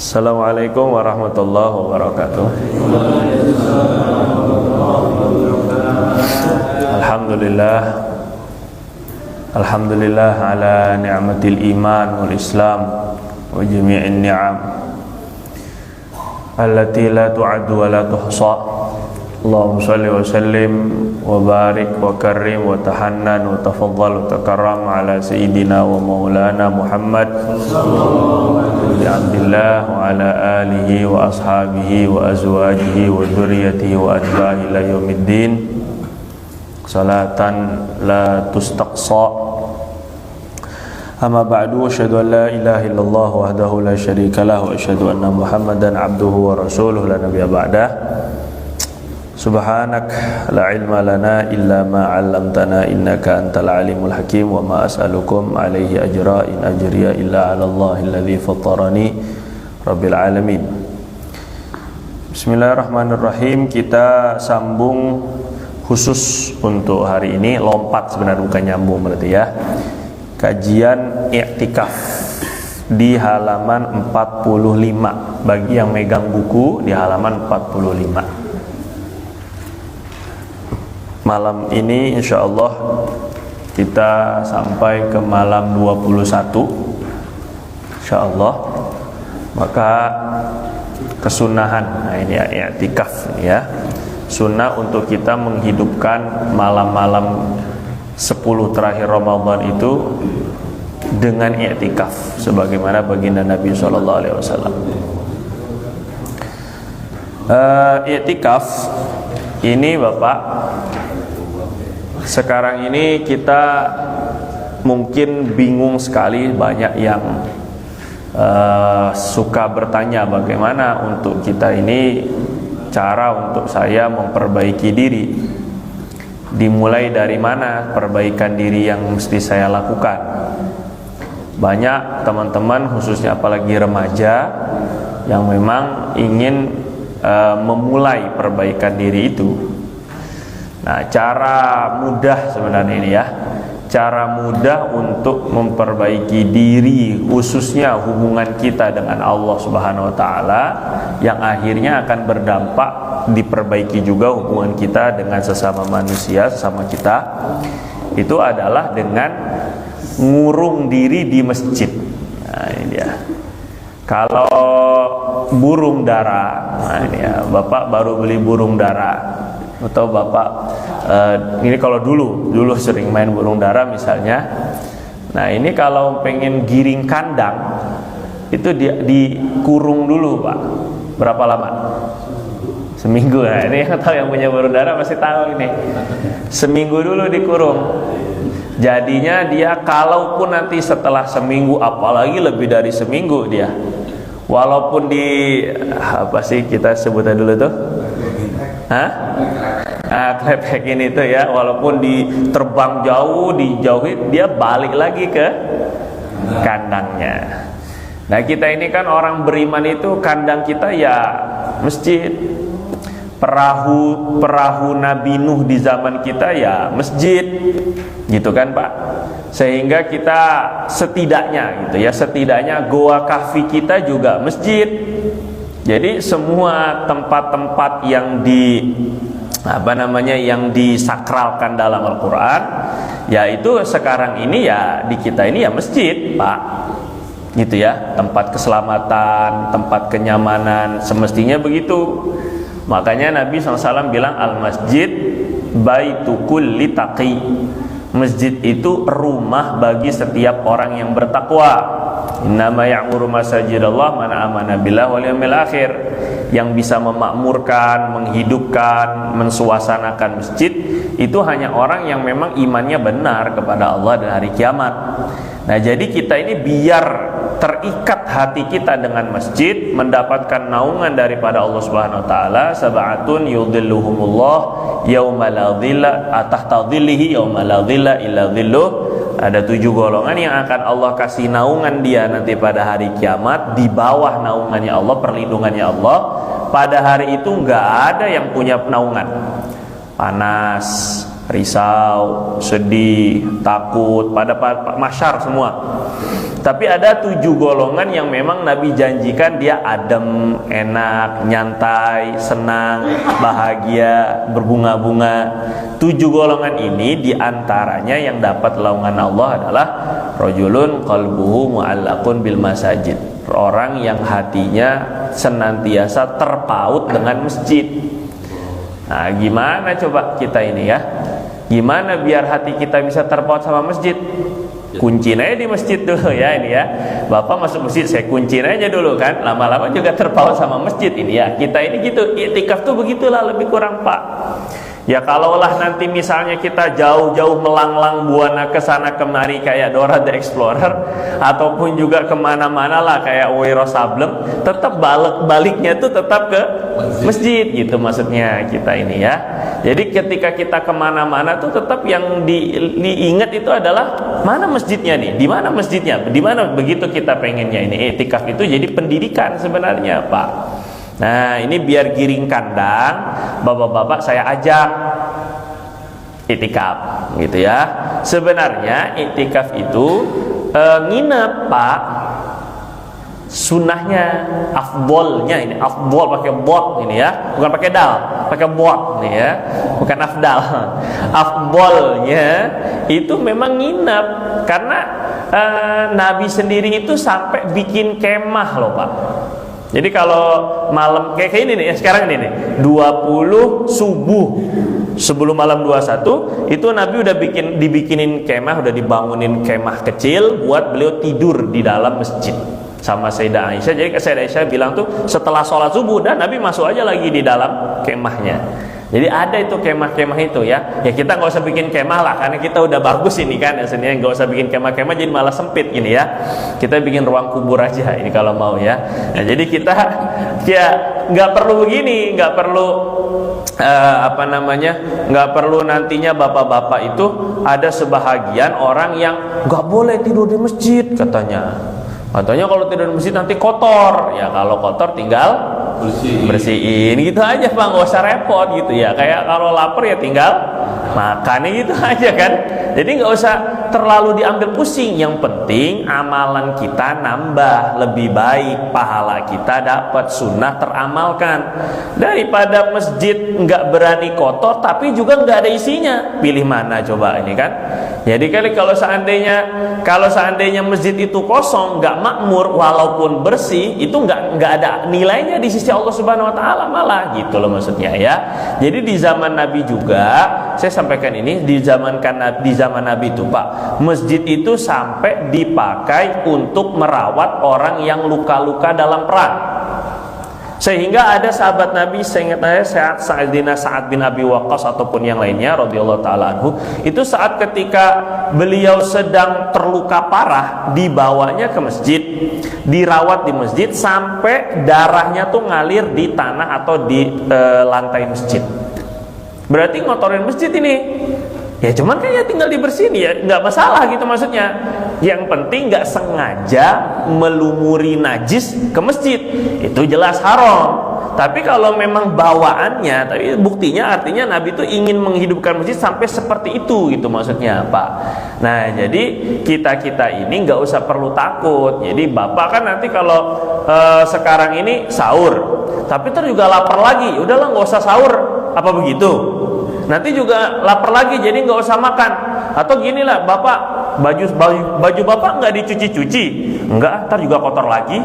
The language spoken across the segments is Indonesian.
Assalamualaikum warahmatullahi wabarakatuh. Alhamdulillah. Alhamdulillah ala ni'matil iman wal islam wa jami'in ni'am allati la tu'addu wa la tuhsa. Allahumma shalli wa sallim wa barik wa karrim wa tahannan wa tafaddal wa takarram ala sayyidina wa maulana Muhammad bi Abdillah wa ala alihi wa ashabihi wa azwajihi wa dzurriyyatihi wa atba'ihi ila yaumiddin salatan la tustaqsa. Amma ba'du, asyhadu an la ilaha illallah wahdahu la syarika lah wa asyhadu anna Muhammadan abduhu wa rasuluhu la nabiyya ba'dah. Subhanak la ilma lana illa ma 'allamtana innaka antal alimul hakim wa ma as'alukum alaihi ajra in ajriya illa 'ala Allahil ladzi fattarani rabbil alamin. Bismillahirrahmanirrahim. Kita sambung khusus untuk hari ini, lompat sebenarnya bukan nyambung berarti ya. Kajian i'tikaf di halaman 45. Bagi yang megang buku di halaman 45. Malam ini insyaallah kita sampai ke malam 21 insyaallah. Maka kesunahan, nah ini ya i'tikaf ya. Sunnah untuk kita menghidupkan malam-malam 10 terakhir Ramadan itu dengan i'tikaf sebagaimana baginda Nabi sallallahu alaihi wasallam. I'tikaf ini Bapak, sekarang ini kita mungkin bingung sekali, banyak yang suka bertanya bagaimana untuk kita ini cara untuk saya memperbaiki diri. Dimulai dari mana perbaikan diri yang mesti saya lakukan? Banyak teman-teman khususnya apalagi remaja yang memang ingin memulai perbaikan diri itu. Nah, cara mudah sebenarnya ini ya, cara mudah untuk memperbaiki diri, khususnya hubungan kita dengan Allah Subhanahu wa taala, yang akhirnya akan berdampak diperbaiki juga hubungan kita dengan sesama manusia, sesama kita. Itu adalah dengan ngurung diri di masjid. Nah, ini dia. Kalau burung dara, nah ini ya, Bapak baru beli burung dara, atau Bapak ini kalau dulu sering main burung dara misalnya. Nah, ini kalau pengen giring kandang itu dikurung dulu Pak. Berapa lama? Seminggu. Nah, ini yang tahu, yang punya burung dara pasti tahu ini. Seminggu dulu dikurung. Jadinya dia kalaupun nanti setelah seminggu, apalagi lebih dari seminggu dia, walaupun di apa sih kita sebutnya dulu tuh? Klepek ini tuh ya, walaupun diterbang jauh, dijauhi, dia balik lagi ke kandangnya. Nah, kita ini kan orang beriman itu kandang kita ya masjid. Perahu Nabi Nuh di zaman kita ya masjid, gitu kan Pak. Sehingga kita setidaknya gitu ya, setidaknya goa kahfi kita juga masjid. Jadi semua tempat-tempat yang yang disakralkan dalam Al-Quran, ya itu sekarang ini ya di kita ini ya masjid Pak, gitu ya. Tempat keselamatan, tempat kenyamanan, semestinya begitu. Makanya Nabi SAW bilang al-masjid baitu kulli taqi. Masjid itu rumah bagi setiap orang yang bertakwa. Innama ya'muru masajidallah man amana billah wal yawmil akhir. Yang bisa memakmurkan, menghidupkan, mensuasanakan masjid itu hanya orang yang memang imannya benar kepada Allah dan hari kiamat. Nah, jadi kita ini biar terikat hati kita dengan masjid, mendapatkan naungan daripada Allah Subhanahu wa taala. Sab'atun yudhilluhumullah yauma la dhilla tahta dhillihi yauma la dhilla illa dhilluh. Ada 7 golongan yang akan Allah kasih naungan dia nanti pada hari kiamat, di bawah naungannya Allah, perlindungannya Allah. Pada hari itu enggak ada yang punya naungan. Panas, risau, sedih, takut, pada mahsyar semua. Tapi ada 7 golongan yang memang Nabi janjikan dia adem, enak, nyantai, senang, bahagia, berbunga-bunga. 7 golongan ini diantaranya yang dapat naungan Allah adalah rajulun qalbuhu mu'allaqun bil masajid, orang yang hatinya senantiasa terpaut dengan masjid. Nah, gimana coba kita ini ya? Gimana biar hati kita bisa terpaut sama masjid? Kunciin aja di masjid dulu ya ini ya. Bapak masuk masjid, saya kunciin aja dulu kan. Lama-lama juga terpaut sama masjid ini ya. Kita ini gitu, iktikaf tuh begitulah lebih kurang Pak. Ya kalaulah nanti misalnya kita jauh-jauh melanglang buana ke sana kemari kayak Dora the Explorer, ataupun juga kemana-mana lah kayak Wiro Sableng, tetap baliknya tuh tetap ke masjid gitu maksudnya kita ini ya. Jadi ketika kita kemana-mana tuh tetap yang diingat itu adalah mana masjidnya nih, di mana masjidnya, di mana, begitu kita pengennya ini. Iktikaf itu jadi pendidikan sebenarnya Pak. Nah ini biar giring kandang, bapak-bapak saya ajak iktikaf gitu ya. Sebenarnya iktikaf itu nginep Pak, sunnahnya, afdolnya ini, afdol pakai bot ini ya, bukan pakai dal, pakai bot nih ya, bukan afdal. Afdolnya itu memang nginep, karena Nabi sendiri itu sampai bikin kemah loh Pak. Jadi kalau malam kayak ini nih ya, sekarang ini nih 20 subuh sebelum malam 21 itu Nabi udah dibikinin kemah, udah dibangunin kemah kecil buat beliau tidur di dalam masjid sama Sayyidah Aisyah. Jadi Sayyidah Aisyah bilang tuh setelah sholat subuh dan Nabi masuk aja lagi di dalam kemahnya. Jadi ada itu kemah-kemah itu ya. Ya kita nggak usah bikin kemah lah, karena kita udah bagus ini kan. Sebenarnya nggak usah bikin kemah-kemah, jadi malah sempit gini ya. Kita bikin ruang kubur aja ini kalau mau ya. Nah, jadi kita ya nggak perlu begini, nggak perlu nggak perlu nantinya bapak-bapak itu ada sebahagian orang yang nggak boleh tidur di masjid katanya. Katanya kalau tidur di masjid nanti kotor. Ya kalau kotor tinggal bersihin gitu aja Pak, nggak usah repot gitu ya. Kayak kalau lapar ya tinggal makan gitu aja kan. Jadi nggak usah terlalu diambil pusing. Yang penting amalan kita nambah, lebih baik, pahala kita dapat, sunnah teramalkan, daripada masjid nggak berani kotor tapi juga nggak ada isinya. Pilih mana coba ini kan. Jadi kalau seandainya masjid itu kosong, nggak makmur, walaupun bersih, itu nggak ada nilainya di sisi Allah Subhanahu Wa Taala malah gitu loh maksudnya ya. Jadi di zaman Nabi juga, saya sampaikan ini di zaman Nabi itu Pak, masjid itu sampai dipakai untuk merawat orang yang luka-luka dalam perang. Sehingga ada sahabat Nabi, seingat saya Sa'ad bin Abi Waqqas ataupun yang lainnya radhiyallahu taala anhu, itu saat ketika beliau sedang terluka parah, dibawanya ke masjid, dirawat di masjid sampai darahnya tuh ngalir di tanah atau di lantai masjid. Berarti ngotorin masjid ini. Ya cuman kan ya tinggal dibersihin ya, nggak masalah gitu maksudnya. Yang penting nggak sengaja melumuri najis ke masjid, itu jelas haram. Tapi kalau memang bawaannya, tapi buktinya artinya Nabi itu ingin menghidupkan masjid sampai seperti itu gitu maksudnya Pak. Nah jadi kita ini nggak usah perlu takut. Jadi bapak kan nanti kalau sekarang ini sahur, tapi ntar juga lapar lagi, udahlah nggak usah sahur, apa begitu? Nanti juga lapar lagi, jadi nggak usah makan. Atau ginilah, bapak baju bapak nggak dicuci-cuci, nggak, ntar juga kotor lagi.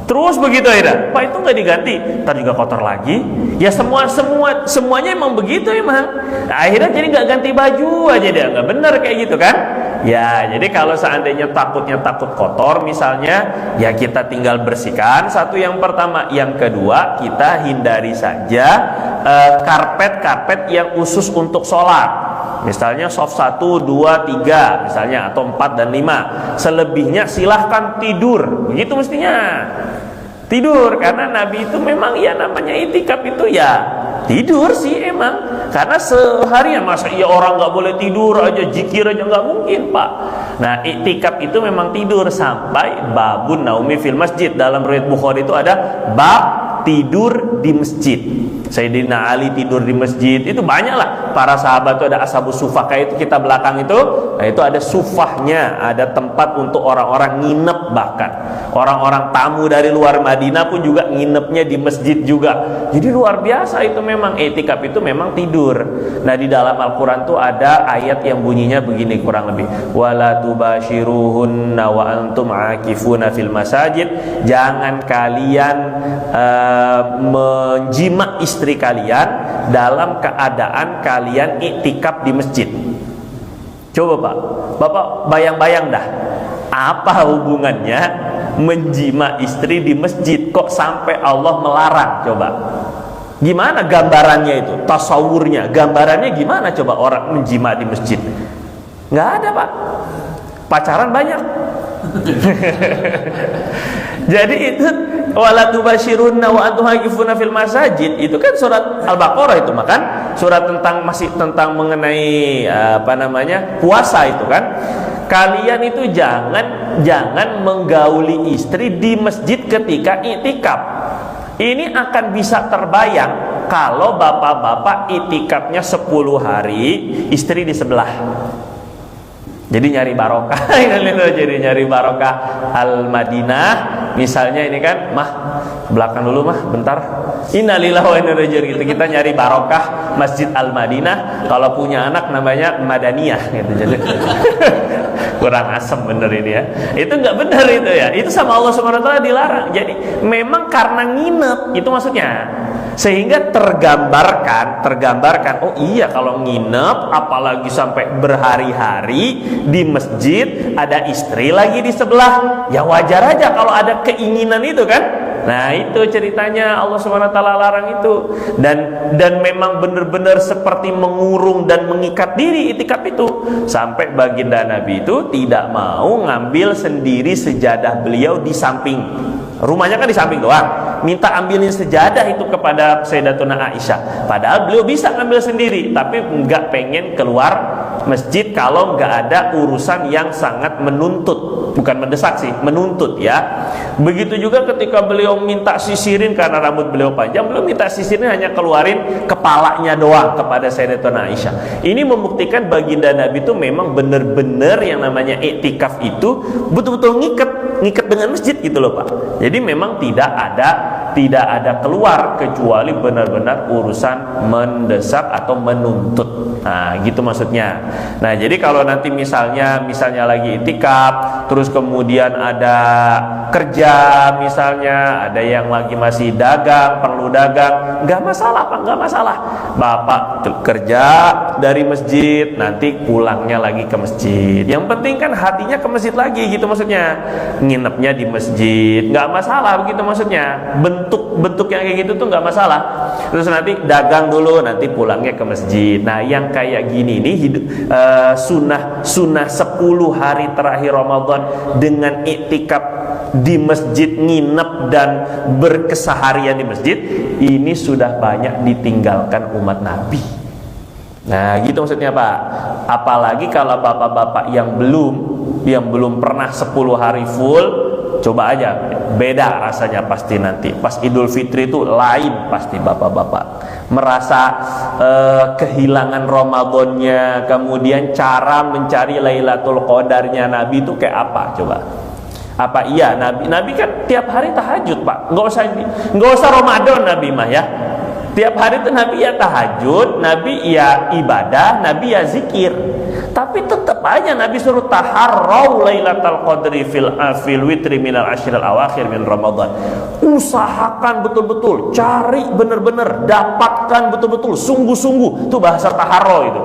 Terus begitu ya, Pak itu nggak diganti, ntar juga kotor lagi. Ya semuanya emang begitu emang. Nah, akhirnya jadi nggak ganti baju aja dia, nggak bener kayak gitu kan? Ya jadi kalau seandainya takut kotor misalnya, ya kita tinggal bersihkan. Satu yang pertama, yang kedua kita hindari saja karpet yang khusus untuk sholat. Misalnya soft 1, 2, 3 misalnya, atau 4 dan 5. Selebihnya silahkan tidur. Begitu mestinya. Tidur, karena Nabi itu memang ya namanya iktikaf itu ya tidur sih emang. Karena seharian masa iya orang nggak boleh tidur aja, zikir aja, nggak mungkin Pak. Nah iktikaf itu memang tidur sampai babun naumi fil masjid. Dalam riwayat Bukhari itu ada bab tidur di masjid. Sayyidina Ali tidur di masjid. Itu banyaklah para sahabat itu, ada ashabus sufah kayak itu kita belakang itu. Nah, itu ada sufahnya, ada tempat untuk orang-orang nginep, bahkan orang-orang tamu dari luar Madinah pun juga nginepnya di masjid juga. Jadi luar biasa itu, memang i'tikaf itu memang tidur. Nah, di dalam Al-Qur'an tuh ada ayat yang bunyinya begini kurang lebih. Wala tubashiruhunna wa antum aakifuna fil masajid. Jangan kalian menjima istri kalian dalam keadaan kalian i'tikaf di masjid. Coba Pak, Bapak bayang-bayang dah, apa hubungannya menjima istri di masjid kok sampai Allah melarang? Coba, gimana gambarannya itu, tasawurnya, gambarannya gimana coba orang menjima di masjid? Nggak ada Pak, pacaran banyak. Jadi itu wala tubashirunna wa antum aqifuna fil masajid, itu kan surat Al-Baqarah itu, makan surat tentang masih tentang mengenai puasa itu kan. Kalian itu jangan menggauli istri di masjid ketika i'tikaf. Ini akan bisa terbayang kalau bapak-bapak i'tikafnya 10 hari, istri di sebelah. Jadi nyari barokah, jadi nyari barokah Al-Madinah. Misalnya ini kan, mah belakang dulu mah, bentar. Innalillahi wa inna ilaihi raji'un gitu. Kita nyari barokah Masjid Al-Madinah. Kalau punya anak namanya Madaniyah gitu. Jadi kurang asem bener ini ya. Itu nggak benar itu ya. Itu sama Allah Subhanahu wa taala dilarang. Jadi memang karena nginep itu maksudnya. Sehingga tergambarkan, oh iya kalau nginep apalagi sampai berhari-hari di masjid, ada istri lagi di sebelah, ya wajar aja kalau ada keinginan itu kan. Nah itu ceritanya Allah Subhanahu wa taala larang itu. Dan memang benar-benar seperti mengurung dan mengikat diri i'tikaf itu. Sampai baginda Nabi itu tidak mau ngambil sendiri sejadah beliau di samping. Rumahnya kan di samping doang. Minta ambilin sejadah itu kepada Sayyidatuna Aisyah. Padahal beliau bisa ngambil sendiri, tapi nggak pengen keluar masjid kalau nggak ada urusan yang sangat menuntut. Bukan mendesak sih, menuntut ya. Begitu juga ketika beliau minta sisirin karena rambut beliau panjang, beliau minta sisirin hanya keluarin kepalanya doang kepada Sayyidatuna Aisyah. Ini membuktikan baginda Nabi itu memang benar-benar yang namanya i'tikaf itu betul-betul ngikat dengan masjid gitu loh Pak. Jadi memang tidak ada keluar kecuali benar-benar urusan mendesak atau menuntut. Nah, gitu maksudnya. Nah, jadi kalau nanti misalnya lagi i'tikaf, terus kemudian ada kerja misalnya, ada yang lagi masih dagang, perlu dagang, nggak masalah Pak, nggak masalah. Bapak kerja dari masjid, nanti pulangnya lagi ke masjid. Yang penting kan hatinya ke masjid lagi gitu maksudnya. Nginepnya di masjid, nggak masalah begitu maksudnya. Bentuk yang kayak gitu tuh nggak masalah. Terus nanti dagang dulu, nanti pulangnya ke masjid. Nah, yang kayak gini nih sunnah 10 hari terakhir Ramadan dengan i'tikaf di masjid, nginep dan berkeseharian di masjid, ini sudah banyak ditinggalkan umat Nabi. Nah, gitu maksudnya Pak. Apalagi kalau bapak-bapak yang belum pernah 10 hari full, coba aja, beda rasanya pasti nanti. Pas Idul Fitri itu lain pasti bapak-bapak. Merasa kehilangan Ramadannya, kemudian cara mencari Lailatul Qadarnya Nabi itu kayak apa coba? Apa iya Nabi kan tiap hari tahajud Pak, nggak usah Ramadan Nabi mah ya, tiap hari itu Nabi ya tahajud, Nabi ya ibadah, Nabi ya zikir. Tapi tetap aja Nabi suruh taharrau Lailatul Qadri fil witri minal ashril awakhir min Ramadan. Usahakan betul-betul, cari benar-benar, dapatkan betul-betul, sungguh-sungguh. Itu bahasa taharrau itu.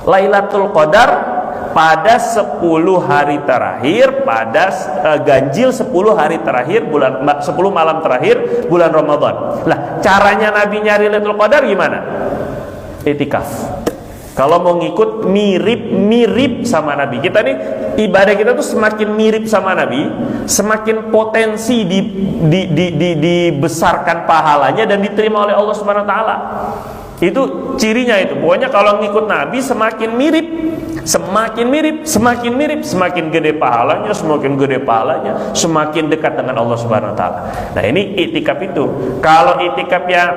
Lailatul Qadar pada 10 hari terakhir, pada ganjil 10 hari terakhir 10 malam terakhir bulan Ramadan. Lah, caranya Nabi nyari Lailatul Qadar gimana? I'tikaf. Kalau mau ngikut mirip sama Nabi. Kita nih ibadah kita tuh semakin mirip sama Nabi, semakin potensi dibesarkan pahalanya dan diterima oleh Allah Subhanahu wa taala. Itu cirinya itu. Pokoknya kalau ngikut Nabi semakin mirip, semakin gede pahalanya, semakin dekat dengan Allah Subhanahu wa taala. Nah, ini itikaf itu. Kalau itikaf yang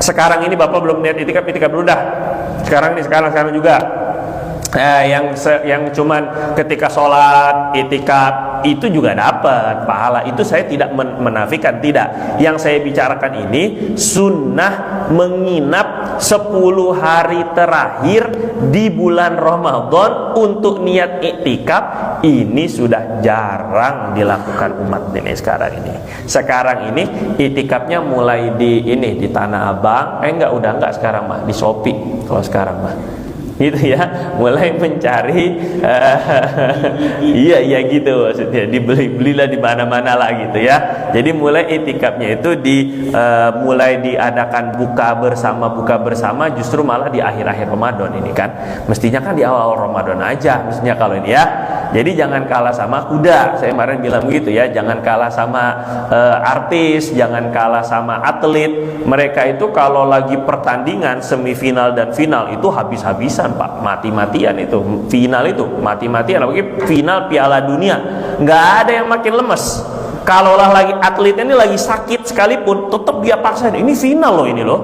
sekarang ini Bapak belum lihat itikaf dulu dah. Sekarang juga. Yang cuman ketika sholat itikaf itu juga dapat pahala. Itu saya tidak menafikan, tidak. Yang saya bicarakan ini sunnah menginap 10 hari terakhir di bulan Ramadan untuk niat iktikaf. Ini sudah jarang dilakukan umat ini sekarang ini. Sekarang ini iktikafnya mulai di Tanah Abang. Enggak sekarang mah di Shopee kalau sekarang mah. Gitu ya, mulai mencari iya gitu maksudnya, dibelilah di mana-mana lah gitu ya. Jadi mulai itikafnya itu mulai diadakan buka bersama justru malah di akhir-akhir Ramadan ini kan. Mestinya kan di awal Ramadan aja mestinya kalau ini ya. Jadi jangan kalah sama kuda. Saya kemarin bilang begitu ya, jangan kalah sama artis, jangan kalah sama atlet. Mereka itu kalau lagi pertandingan semifinal dan final itu habis-habisan Pak, mati-matian itu. Final itu mati-matian, apalagi final Piala Dunia, nggak ada yang makin lemes. Kalaulah lagi atletnya ini lagi sakit sekalipun, tetap dia paksa. Ini final loh ini loh.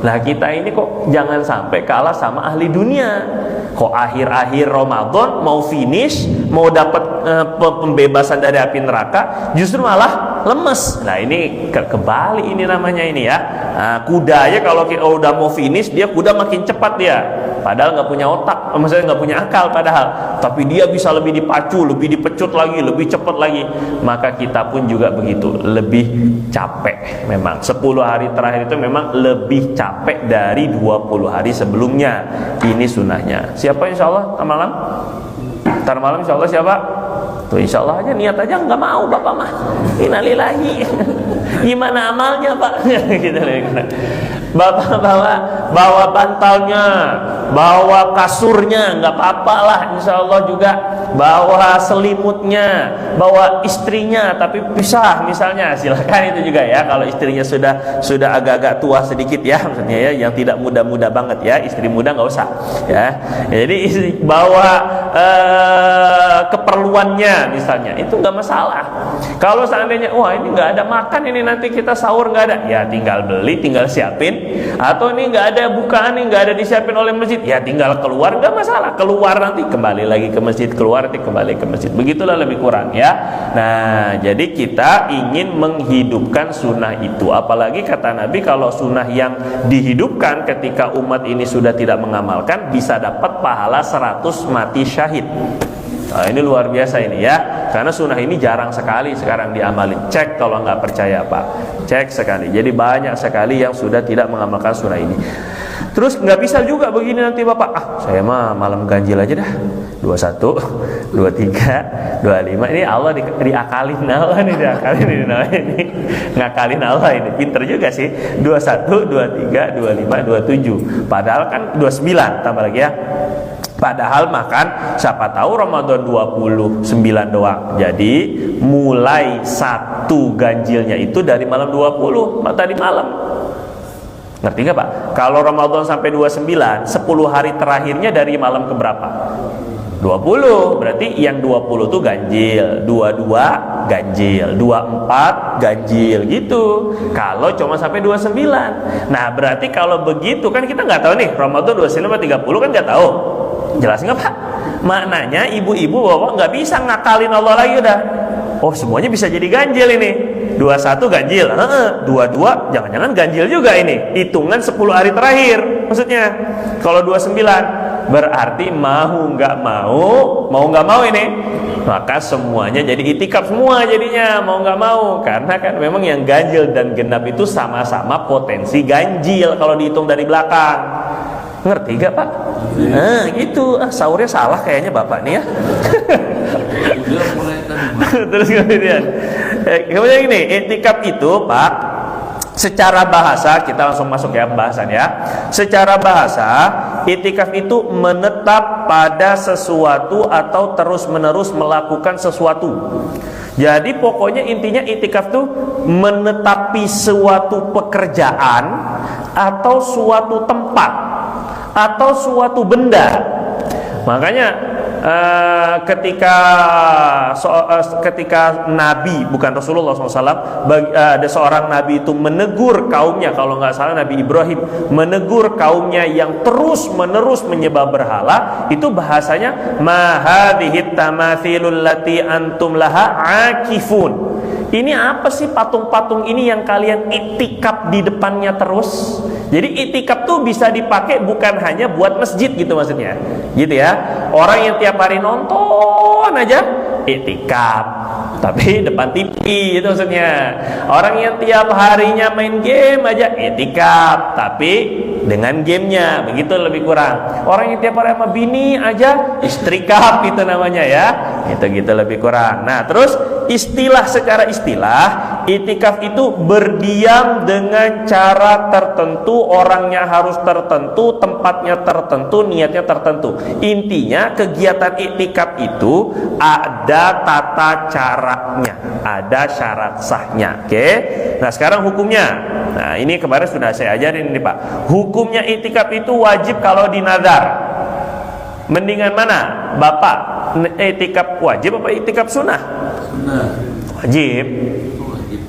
Nah kita ini kok jangan sampai kalah sama ahli dunia. Kok akhir-akhir Ramadan mau finish, mau dapat pembebasan dari api neraka, justru malah lemes. Nah ini kebalik ini namanya ini ya. Nah, kuda aja kalau udah mau finish, kuda makin cepat dia. Padahal nggak punya otak, maksudnya nggak punya akal padahal. Tapi dia bisa lebih dipacu, lebih dipecut lagi, lebih cepat lagi. Maka kita pun juga begitu, lebih capek memang. 10 hari terakhir itu memang lebih capek dari 20 hari sebelumnya. Ini sunnahnya. Siapa insya Allah malam? Ntar malam insya Allah siapa? Tuh insya Allah aja, niat aja nggak mau Bapak mah. Innalillahi. Gimana amalnya Pak? Gitu loh. Bapak bawa bantalnya, bawa kasurnya, nggak apa-apa lah, insya Allah juga. Bawa selimutnya, bawa istrinya, tapi pisah misalnya, silakan itu juga ya. Kalau istrinya sudah agak-agak tua sedikit ya, maksudnya ya, yang tidak muda-muda banget ya, istri muda nggak usah ya. Jadi bawa keperluannya misalnya, itu nggak masalah. Kalau seandainya wah ini nggak ada makan ini nanti kita sahur nggak ada, ya tinggal beli, tinggal siapin. Atau ini nggak ada bukaan, ini nggak ada disiapin oleh masjid, ya tinggal keluar, nggak masalah. Keluar nanti kembali lagi ke masjid, keluar nanti kembali ke masjid. Begitulah lebih kurang ya. Nah jadi kita ingin menghidupkan sunnah itu. Apalagi kata Nabi kalau sunnah yang dihidupkan ketika umat ini sudah tidak mengamalkan bisa dapat pahala 100 mati syahid. Nah, ini luar biasa ini ya, karena sunnah ini jarang sekali sekarang diamalin. Cek kalau nggak percaya Pak, cek sekali. Jadi banyak sekali yang sudah tidak mengamalkan sunnah ini. Terus nggak bisa juga begini nanti Bapak, saya mah malam ganjil aja dah, 21, 23, 25. Ini Allah diakalin Allah nih, diakalin ini, ngakalin Allah ini. Pinter juga sih, 21, 23, 25, 27. Padahal kan 29 tambah lagi ya. Padahal makan siapa tahu Ramadan 29 doang. Jadi mulai 1 ganjilnya itu dari malam 20, tadi malam. Ngerti gak Pak? Kalau Ramadan sampai 29, 10 hari terakhirnya dari malam ke berapa? 20. Berarti yang 20 tuh ganjil, 22 ganjil, 24 ganjil gitu. Kalau cuma sampai 29. Nah, berarti kalau begitu kan kita nggak tahu nih Ramadan 29 atau 30 kan nggak tahu. Jelas nggak Pak? Maknanya ibu-ibu bapak nggak bisa ngakalin Allah lagi udah. Oh semuanya bisa jadi ganjil ini. 21 ganjil, 22 jangan-jangan ganjil juga ini. Hitungan 10 hari terakhir maksudnya. Kalau 29 berarti mau nggak mau ini, maka semuanya jadi itikaf semua jadinya, mau nggak mau. Karena kan memang yang ganjil dan genap itu sama-sama potensi ganjil kalau dihitung dari belakang. Ngerti gak Pak? Nah gitu, sahurnya salah kayaknya Bapak nih ya. Terus kemudian ini iktikaf itu Pak, secara bahasa kita langsung masuk ya pembahasan ya. Secara bahasa iktikaf itu menetap pada sesuatu atau terus-menerus melakukan sesuatu. Jadi pokoknya intinya iktikaf tuh menetapi suatu pekerjaan atau suatu tempat atau suatu benda. Makanya ketika Nabi, bukan Rasulullah SAW, ada seorang Nabi itu menegur kaumnya, kalau nggak salah Nabi Ibrahim menegur kaumnya yang terus menerus menyembah berhala, itu bahasanya ma hadhihi tamathilul lati antum laha akifun. Ini apa sih patung-patung ini yang kalian iktikaf di depannya terus? Jadi iktikaf tuh bisa dipakai bukan hanya buat masjid gitu maksudnya, gitu ya. Orang yang tiap hari nonton aja iktikaf, tapi depan TV itu maksudnya. Orang yang tiap harinya main game aja iktikaf, tapi dengan gamenya, begitu lebih kurang. Orang yang tiap hari sama bini aja istrikaf itu namanya ya, gitu lebih kurang. Nah terus secara istilah itikaf itu berdiam dengan cara tertentu, orangnya harus tertentu, tempatnya tertentu, niatnya tertentu. Intinya kegiatan iktikaf itu ada tata caranya, ada syarat sahnya. Oke. Nah sekarang hukumnya. Nah ini kemarin sudah saya ajarin ini Pak. Hukumnya iktikaf itu wajib kalau dinazar. Mendingan mana Bapak, iktikaf wajib apa iktikaf sunnah? Wajib.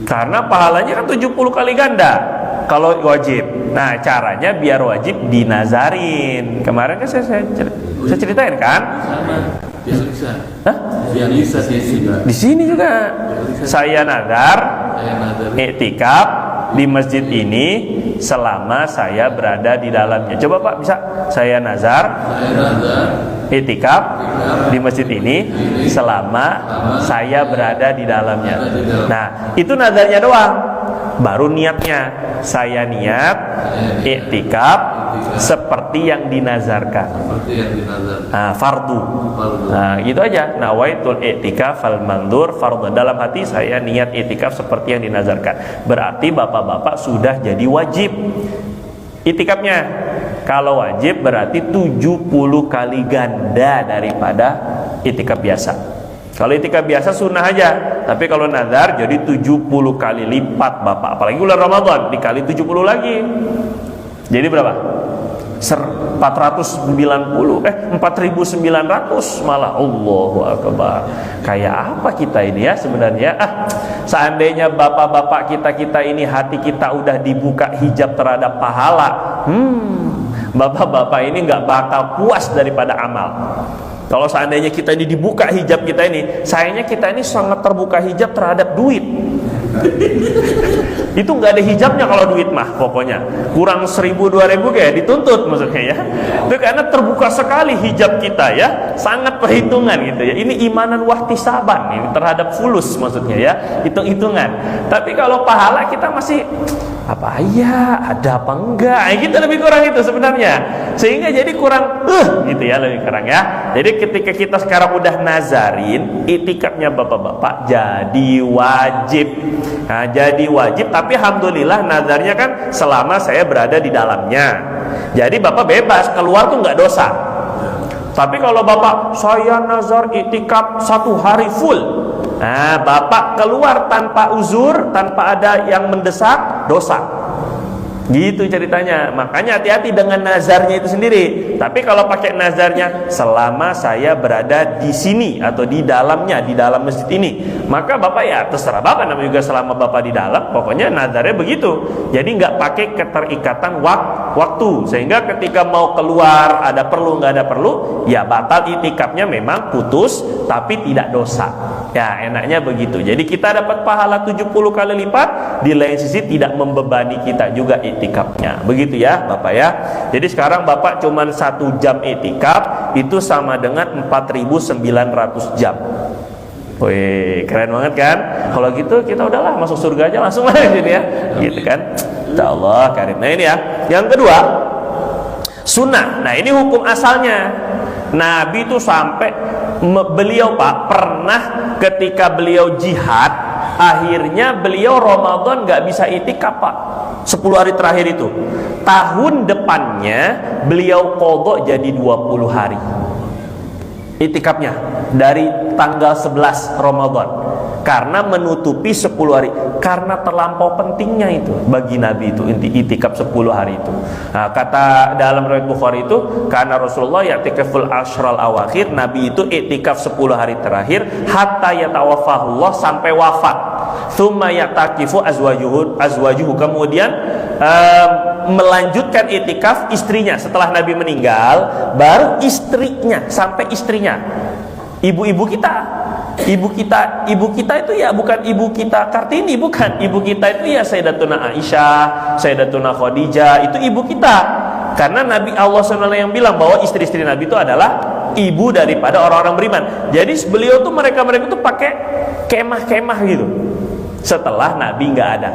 Karena pahalanya kan 70 kali ganda kalau wajib. Nah caranya biar wajib dinazarin. Kemarin kan saya ceritain kan? Hah? Di sini juga. Saya nazar iktikaf di masjid ini selama saya berada di dalamnya. Coba Pak bisa? Saya nazar iktikaf di masjid ini selama saya berada di dalamnya. Nah, itu nazarnya doang. Baru niatnya. Saya niat iktikaf seperti yang dinazarkan. Nah, fardu. Nah, itu aja. Nawaitul iktikaf fal mandur fardu. Dalam hati saya niat iktikaf seperti yang dinazarkan. Berarti bapak-bapak sudah jadi wajib iktikafnya. Kalau wajib berarti 70 kali ganda daripada iktikaf biasa. Kalau iktikaf biasa sunnah aja, tapi kalau nazar jadi 70 kali lipat Bapak. Apalagi bulan Ramadan dikali 70 lagi. Jadi berapa? 490 4.900 malah. Allahu Akbar. Kayak apa kita ini ya sebenarnya? Seandainya bapak-bapak kita ini hati kita udah dibuka hijab terhadap pahala, bapak-bapak ini nggak bakal puas daripada amal. Kalau seandainya kita ini dibuka hijab kita ini, sayangnya kita ini sangat terbuka hijab terhadap duit. Itu nggak ada hijabnya kalau duit mah, pokoknya kurang 1.000-2.000 kayak dituntut maksudnya ya. Itu karena terbuka sekali hijab kita ya, sangat perhitungan gitu ya. Ini imanan wahtisaban ini terhadap fulus maksudnya ya, hitung-hitungan. Tapi kalau pahala kita masih apa ya, ada apa enggak, kita lebih kurang itu sebenarnya, sehingga jadi kurang gitu ya, lebih kurang ya. Jadi ketika kita sekarang udah nazarin iktikafnya bapak-bapak jadi wajib. Nah, jadi wajib, tapi alhamdulillah nazarnya kan selama saya berada di dalamnya. Jadi bapak bebas, keluar tuh nggak dosa. Tapi kalau bapak saya nazar iktikaf 1 hari full, nah bapak keluar tanpa uzur, tanpa ada yang mendesak, dosa. Gitu ceritanya. Makanya hati-hati dengan nazarnya itu sendiri. Tapi kalau pakai nazarnya selama saya berada di sini atau di dalamnya, di dalam masjid ini, maka bapak ya terserah bapak, namanya juga selama bapak di dalam, pokoknya nazarnya begitu. Jadi nggak pakai keterikatan waktu, sehingga ketika mau keluar ada perlu nggak ada perlu, ya batal iktikafnya, memang putus tapi tidak dosa. Ya enaknya begitu. Jadi kita dapat pahala 70 kali lipat, di lain sisi tidak membebani kita juga iktikafnya. Begitu ya Bapak ya. Jadi sekarang Bapak cuman 1 jam iktikaf itu sama dengan 4.900 jam. Wih, keren banget kan? Kalau gitu kita udahlah masuk surga aja langsung lah gitu ya. Gitu kan? Insyaallah karim. Nah ini ya. Yang kedua, sunnah. Nah ini hukum asalnya. Nabi itu sampai beliau Pak pernah ketika beliau jihad, akhirnya beliau Ramadan nggak bisa iktikaf Pak, 10 hari terakhir itu. Tahun depannya beliau qadha jadi 20 hari iktikafnya dari tanggal 11 Ramadan. karena menutupi 10 hari, karena terlampau pentingnya itu bagi Nabi itu itikaf 10 hari itu. Nah, kata dalam riwayat Bukhari itu, karena Rasulullah ya'tikaful ashral awakhir, Nabi itu itikaf 10 hari terakhir hatta yatawaffahullah, sampai wafat. Tsumma ya'takifu azwajuhu, kemudian melanjutkan itikaf istrinya setelah Nabi meninggal, baru istrinya, sampai istrinya, ibu-ibu kita itu ya bukan ibu kita Kartini, bukan. Ibu kita itu ya Sayyidatuna Aisyah, Sayyidatuna Khadijah, itu ibu kita. Karena Nabi Allah SWT yang bilang bahwa istri-istri Nabi itu adalah ibu daripada orang-orang beriman. Jadi beliau tuh mereka itu pakai kemah-kemah gitu setelah Nabi nggak ada.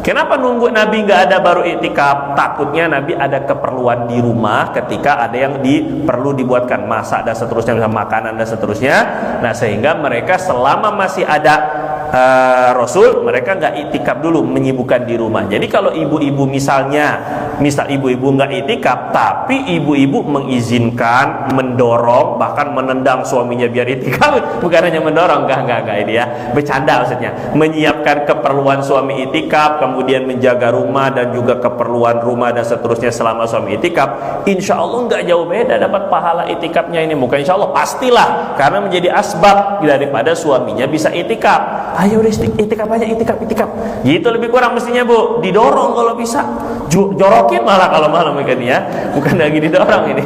Kenapa nunggu Nabi nggak ada baru iktikaf? Takutnya Nabi ada keperluan di rumah ketika ada yang perlu dibuatkan masak dan seterusnya, makanan dan seterusnya. Nah, sehingga mereka selama masih ada Rasul, mereka nggak iktikaf dulu, menyibukkan di rumah. Jadi kalau ibu-ibu misal ibu-ibu nggak iktikaf, tapi ibu-ibu mengizinkan, mendorong, bahkan menendang suaminya biar iktikaf, bukan hanya mendorong, enggak ini ya, bercanda maksudnya, menyiapkan keperluan suami iktikaf, kemudian menjaga rumah dan juga keperluan rumah dan seterusnya selama suami iktikaf, insya Allah nggak jauh beda dapat pahala iktikafnya ini. Bukan insya Allah, pastilah, karena menjadi asbab daripada suaminya bisa iktikaf. Ayo udah iktikaf aja, iktikaf. Gitu lebih kurang mestinya, Bu. Didorong kalau bisa. Jorokin malah kalau malam ini ya. Bukan lagi didorong ini.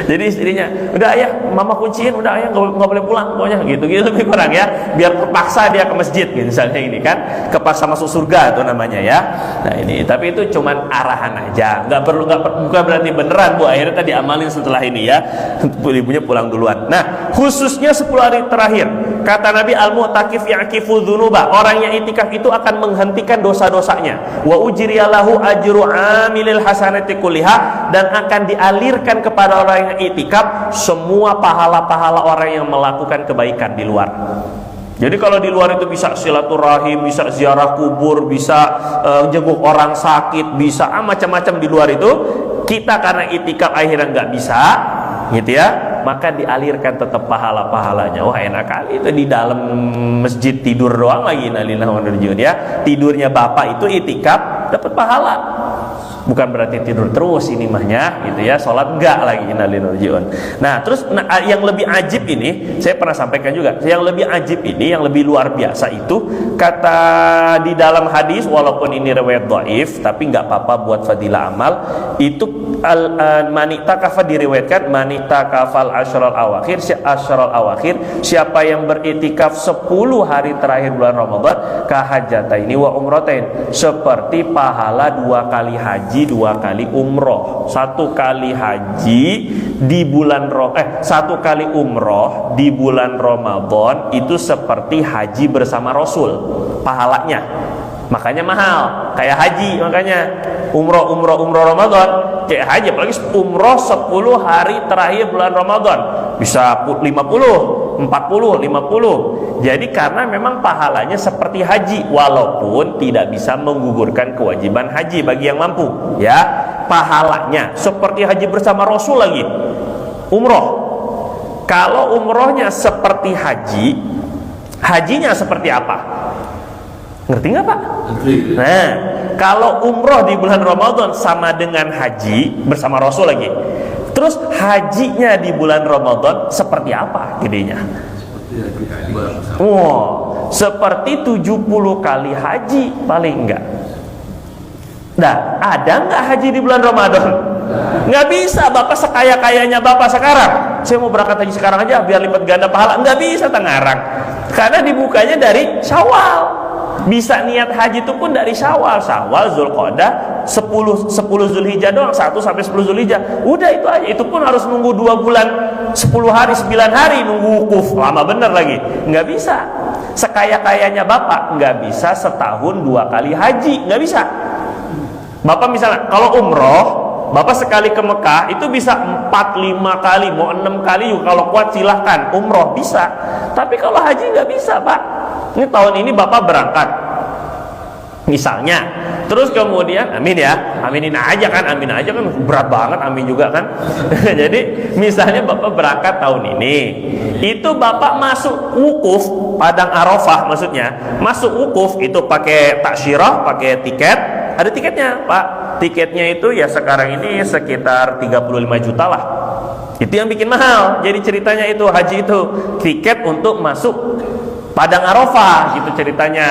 Jadi istrinya, udah ayah, mama kunciin, udah ayah nggak boleh pulang pokoknya, gitu lebih kurang ya. Biar terpaksa dia ke masjid, gitu, misalnya ini kan, kepaksa masuk surga itu namanya ya. Nah ini, tapi itu cuman arahan aja. Bukan berarti beneran, Bu. Akhirnya tadi amalin setelah ini ya. Ibunya pulang duluan. Nah, khususnya 10 hari terakhir. Kata Nabi, al-mu'takif ya'kifu dzunuba, orang yang itikaf itu akan menghentikan dosa-dosanya. Wa ujriyalahu ajru amilil hasanati kulliha, dan akan dialirkan kepada orang yang itikaf semua pahala-pahala orang yang melakukan kebaikan di luar. Jadi kalau di luar itu bisa silaturahim, bisa ziarah kubur, bisa jenguk orang sakit, bisa macam-macam di luar itu. Kita karena itikaf akhirnya nggak bisa, gitu ya, maka dialirkan tetap pahala-pahalanya. Wah, enak kali itu di dalam masjid tidur doang lagi, innalillahi wa inna ilaihi raji'un ya. Tidurnya bapak itu itikaf dapat pahala. Bukan berarti tidur terus ini mahnya, gitu ya. Salat enggak lagi, innalillahi wa inna ilaihi raji'un. Nah, terus yang lebih ajib ini, saya pernah sampaikan juga. Yang lebih ajib ini, yang lebih luar biasa itu, kata di dalam hadis, walaupun ini riwayat dhaif, tapi enggak apa-apa buat fadilah amal. Itu manita kafal diriwayatkan, manita kafal ashral awakhir, siapa yang beritikaf 10 hari terakhir bulan Ramadan, kahajataini wa umratain, seperti pahala 2 kali haji, 2 kali umroh. 1 kali haji di bulan 1 kali umroh di bulan Ramadan itu seperti haji bersama Rasul pahalanya. Makanya mahal, kayak haji, makanya umroh Ramadan kayak haji, apalagi umroh 10 hari terakhir bulan Ramadan bisa 50, 40, 50. Jadi karena memang pahalanya seperti haji, walaupun tidak bisa menggugurkan kewajiban haji bagi yang mampu ya. Pahalanya seperti haji bersama Rasul lagi. Umroh, kalau umrohnya seperti haji, hajinya seperti apa? Ngerti nggak Pak? Nah, kalau umroh di bulan Ramadan sama dengan haji bersama Rasul lagi. Terus hajinya di bulan Ramadan seperti apa gedenya? Seperti 70 kali haji paling enggak. Nah, ada nggak haji di bulan Ramadan? Nggak bisa. Bapak sekaya-kayanya Bapak sekarang, saya mau berangkat haji sekarang aja biar lipat ganda pahala. Nggak bisa Tangerang, karena dibukanya dari Syawal. Bisa niat haji itu pun dari Syawal, Zulqa'dah, 10 Zulhijjah doang, 1 sampai 10 Zulhijjah. Udah itu aja. Itu pun harus nunggu 2 bulan, 10 hari, 9 hari nunggu wukuf. Lama bener lagi. Nggak bisa. Sekaya-kayanya Bapak nggak bisa setahun 2 kali haji, nggak bisa. Bapak misalnya kalau umroh, Bapak sekali ke Mekah itu bisa 4-5 kali, mau 6 kali juga kalau kuat silahkan, umroh bisa. Tapi kalau haji nggak bisa Pak. Ini tahun ini Bapak berangkat Misalnya, terus kemudian amin ya, amin aja kan berat banget amin juga kan. Jadi misalnya Bapak berangkat tahun ini, itu Bapak masuk wukuf Padang Arafah, maksudnya masuk wukuf itu pakai taksyirah, pakai tiket, ada tiketnya Pak. Tiketnya itu ya sekarang ini sekitar 35 juta lah. Itu yang bikin mahal. Jadi ceritanya itu haji itu tiket untuk masuk Padang Arafah gitu ceritanya.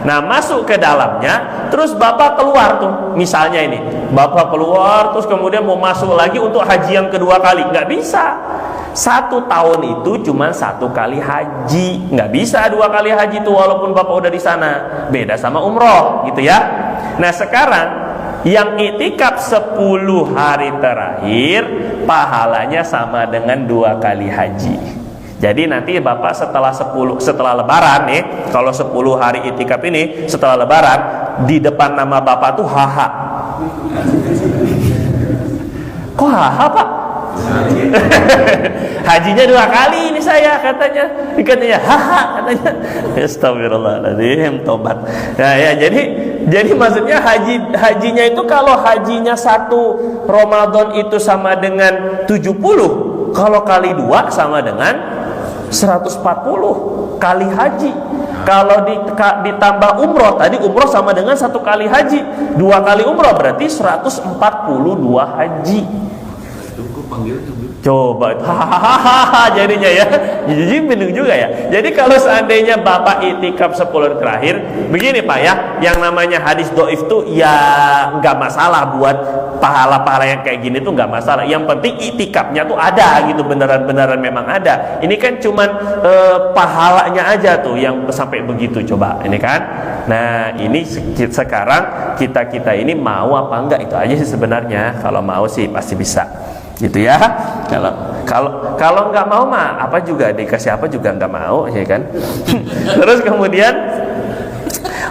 Nah masuk ke dalamnya, terus Bapak keluar tuh, misalnya ini Bapak keluar terus kemudian mau masuk lagi untuk haji yang kedua kali, nggak bisa. 1 tahun itu cuma 1 kali haji, nggak bisa 2 kali haji tuh walaupun Bapak udah di sana. Beda sama umroh gitu ya. Nah sekarang yang itikaf 10 hari terakhir pahalanya sama dengan 2 kali haji. Jadi nanti Bapak setelah lebaran nih, kalau 10 hari itikaf ini setelah lebaran, di depan nama Bapak tuh haha. Kok haha Pak? Hajinya 2 kali ini saya katanya haha katanya. Astagfirullahaladzim, tobat. Nah ya jadi maksudnya hajinya itu kalau hajinya 1 Ramadan itu sama dengan 70, kalau kali 2 sama dengan 140 kali haji. Kalau ditambah umroh, tadi umroh sama dengan 1 kali haji, 2 kali umroh berarti 142 haji. Coba hahaha jadinya ya. Jadi bingung juga ya. Jadi kalau seandainya Bapak itikaf 10 hari terakhir, begini Pak ya, yang namanya hadis dhaif tuh ya nggak masalah buat pahala-pahala yang kayak gini tuh nggak masalah. Yang penting itikafnya tuh ada gitu, beneran-beneran memang ada. Ini kan cuman pahalanya aja tuh yang sampai begitu coba ini kan. Nah ini sekarang kita ini mau apa enggak itu aja sih sebenarnya. Kalau mau sih pasti bisa. Gitu ya. Kalau nggak mau mah apa juga dikasih apa juga nggak mau ya kan. Terus kemudian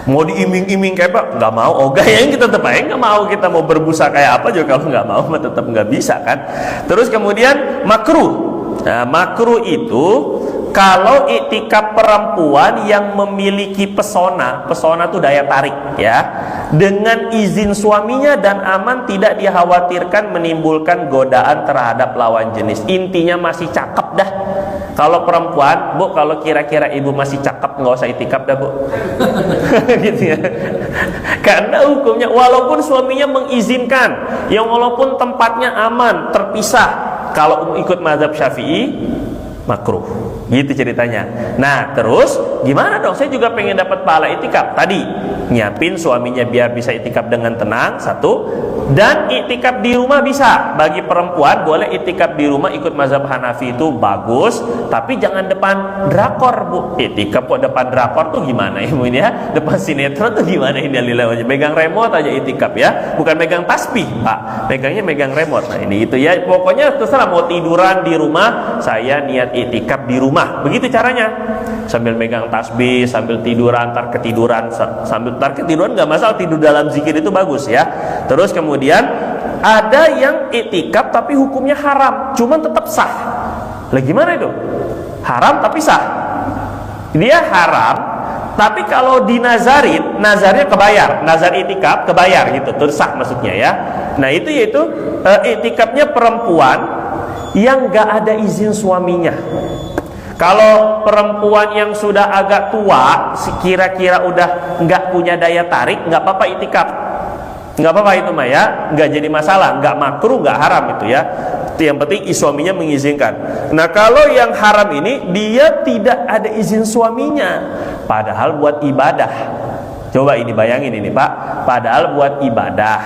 mau diiming-iming kayak Pak nggak mau, ogah ya kita tetap aja nggak mau. Kita mau berbusa kayak apa juga kalau nggak mau mah tetap nggak bisa kan. Terus kemudian makruh. Nah, makruh itu kalau iktikaf perempuan yang memiliki pesona itu daya tarik ya, dengan izin suaminya dan aman, tidak dikhawatirkan menimbulkan godaan terhadap lawan jenis. Intinya masih cakep dah. Kalau perempuan, Bu, kalau kira-kira ibu masih cakep nggak usah iktikaf dah, Bu. Gitu ya. Karena hukumnya walaupun suaminya mengizinkan, yang walaupun tempatnya aman, terpisah, kalau ikut mazhab Syafi'i makruh. Gitu ceritanya. Nah terus gimana dong? Saya juga pengen dapat pahala itikaf. Tadi nyiapin suaminya biar bisa itikaf dengan tenang, 1. Dan itikaf di rumah bisa. Bagi perempuan boleh itikaf di rumah ikut mazhab Hanafi itu bagus. Tapi jangan depan drakor, Bu. Itikaf kok depan drakor tuh gimana ibu ini ya? Depan sinetron tuh gimana ini? Megang remote aja itikaf ya. Bukan megang tasbih Pak, megang remote. Nah ini itu ya. Pokoknya terserah mau tiduran di rumah, saya niat itikaf di rumah. Begitu caranya. Sambil megang tasbih, sambil tiduran, ntar ketiduran nggak masalah, tidur dalam zikir itu bagus ya. Terus kemudian ada yang itikaf tapi hukumnya haram, cuman tetap sah. Lah gimana itu? Haram tapi sah. Dia haram, tapi kalau dinazarin, nazarnya kebayar, nazar itikaf kebayar gitu, terus sah maksudnya ya. Nah itu yaitu itikafnya perempuan yang nggak ada izin suaminya. Kalau perempuan yang sudah agak tua, kira-kira udah nggak punya daya tarik, nggak apa-apa itikaf, nggak apa-apa itu mah ya, nggak jadi masalah, nggak makruh, nggak haram itu ya. Yang penting suaminya mengizinkan. Nah kalau yang haram ini dia tidak ada izin suaminya, padahal buat ibadah. Coba ini bayangin ini Pak, padahal buat ibadah,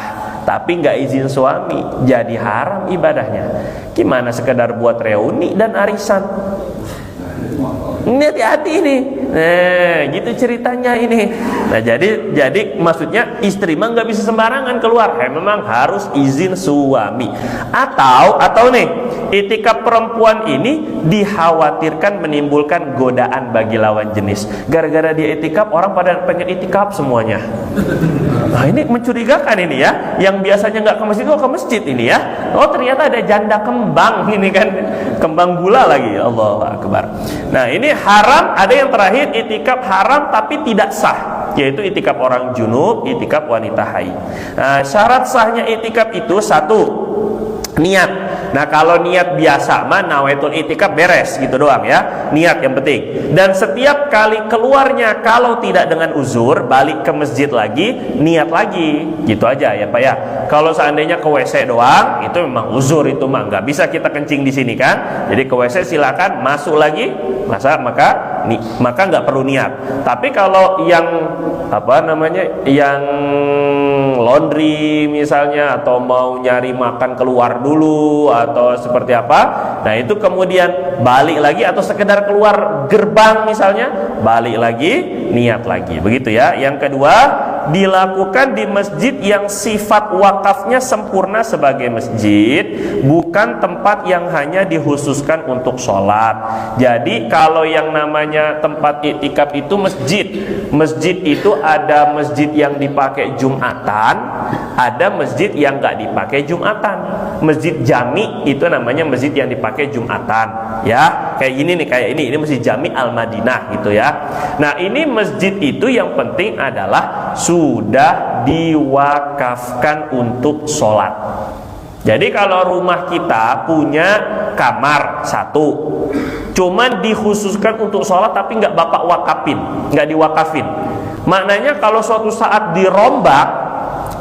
tapi nggak izin suami, jadi haram ibadahnya. Gimana sekedar buat reuni dan arisan? Ini hati-hati ini. Nah, gitu ceritanya ini. Nah, jadi maksudnya istri mah nggak bisa sembarangan keluar. Memang harus izin suami. Atau nih, itikaf perempuan ini dikhawatirkan menimbulkan godaan bagi lawan jenis. Gara-gara dia itikaf, orang pada pengen itikaf semuanya. Nah, ini mencurigakan ini ya. Yang biasanya nggak ke masjid, kok ke masjid ini ya. Oh, ternyata ada janda kembang ini kan. Kembang gula lagi. Allahu Akbar. Nah, ini haram. Ada yang terakhir itikaf haram tapi tidak sah. yaitu itikaf orang junub, itikaf wanita haid. Nah, syarat sahnya itikaf itu satu, niat. Nah, kalau niat biasa mah nawaitul itikaf beres gitu doang ya. Niat yang penting. Dan setiap kali keluarnya kalau tidak dengan uzur, balik ke masjid lagi, niat lagi. Gitu aja ya Pak ya. Kalau seandainya ke WC doang, itu memang uzur, itu mah nggak bisa kita kencing di sini kan. Jadi ke WC silakan, masuk lagi, maka nggak perlu niat. Tapi kalau yang yang laundry misalnya, atau mau nyari makan keluar dulu atau seperti apa, nah itu kemudian balik lagi, atau sekedar keluar gerbang misalnya, balik lagi, niat lagi, begitu ya. Yang kedua, dilakukan di masjid yang sifat wakafnya sempurna sebagai masjid, bukan tempat yang hanya dikhususkan untuk sholat. Jadi kalau yang namanya tempat iktikaf itu masjid itu ada masjid yang dipakai Jumatan, ada masjid yang nggak dipakai Jumatan. Masjid jami itu namanya masjid yang dipakai Jumatan ya, kayak ini masjid jami Al-Madinah gitu ya. Nah, ini masjid itu yang penting adalah sudah diwakafkan untuk sholat. Jadi kalau rumah kita punya kamar satu, cuma dikhususkan untuk sholat tapi nggak bapak wakafin, nggak diwakafin, maknanya kalau suatu saat dirombak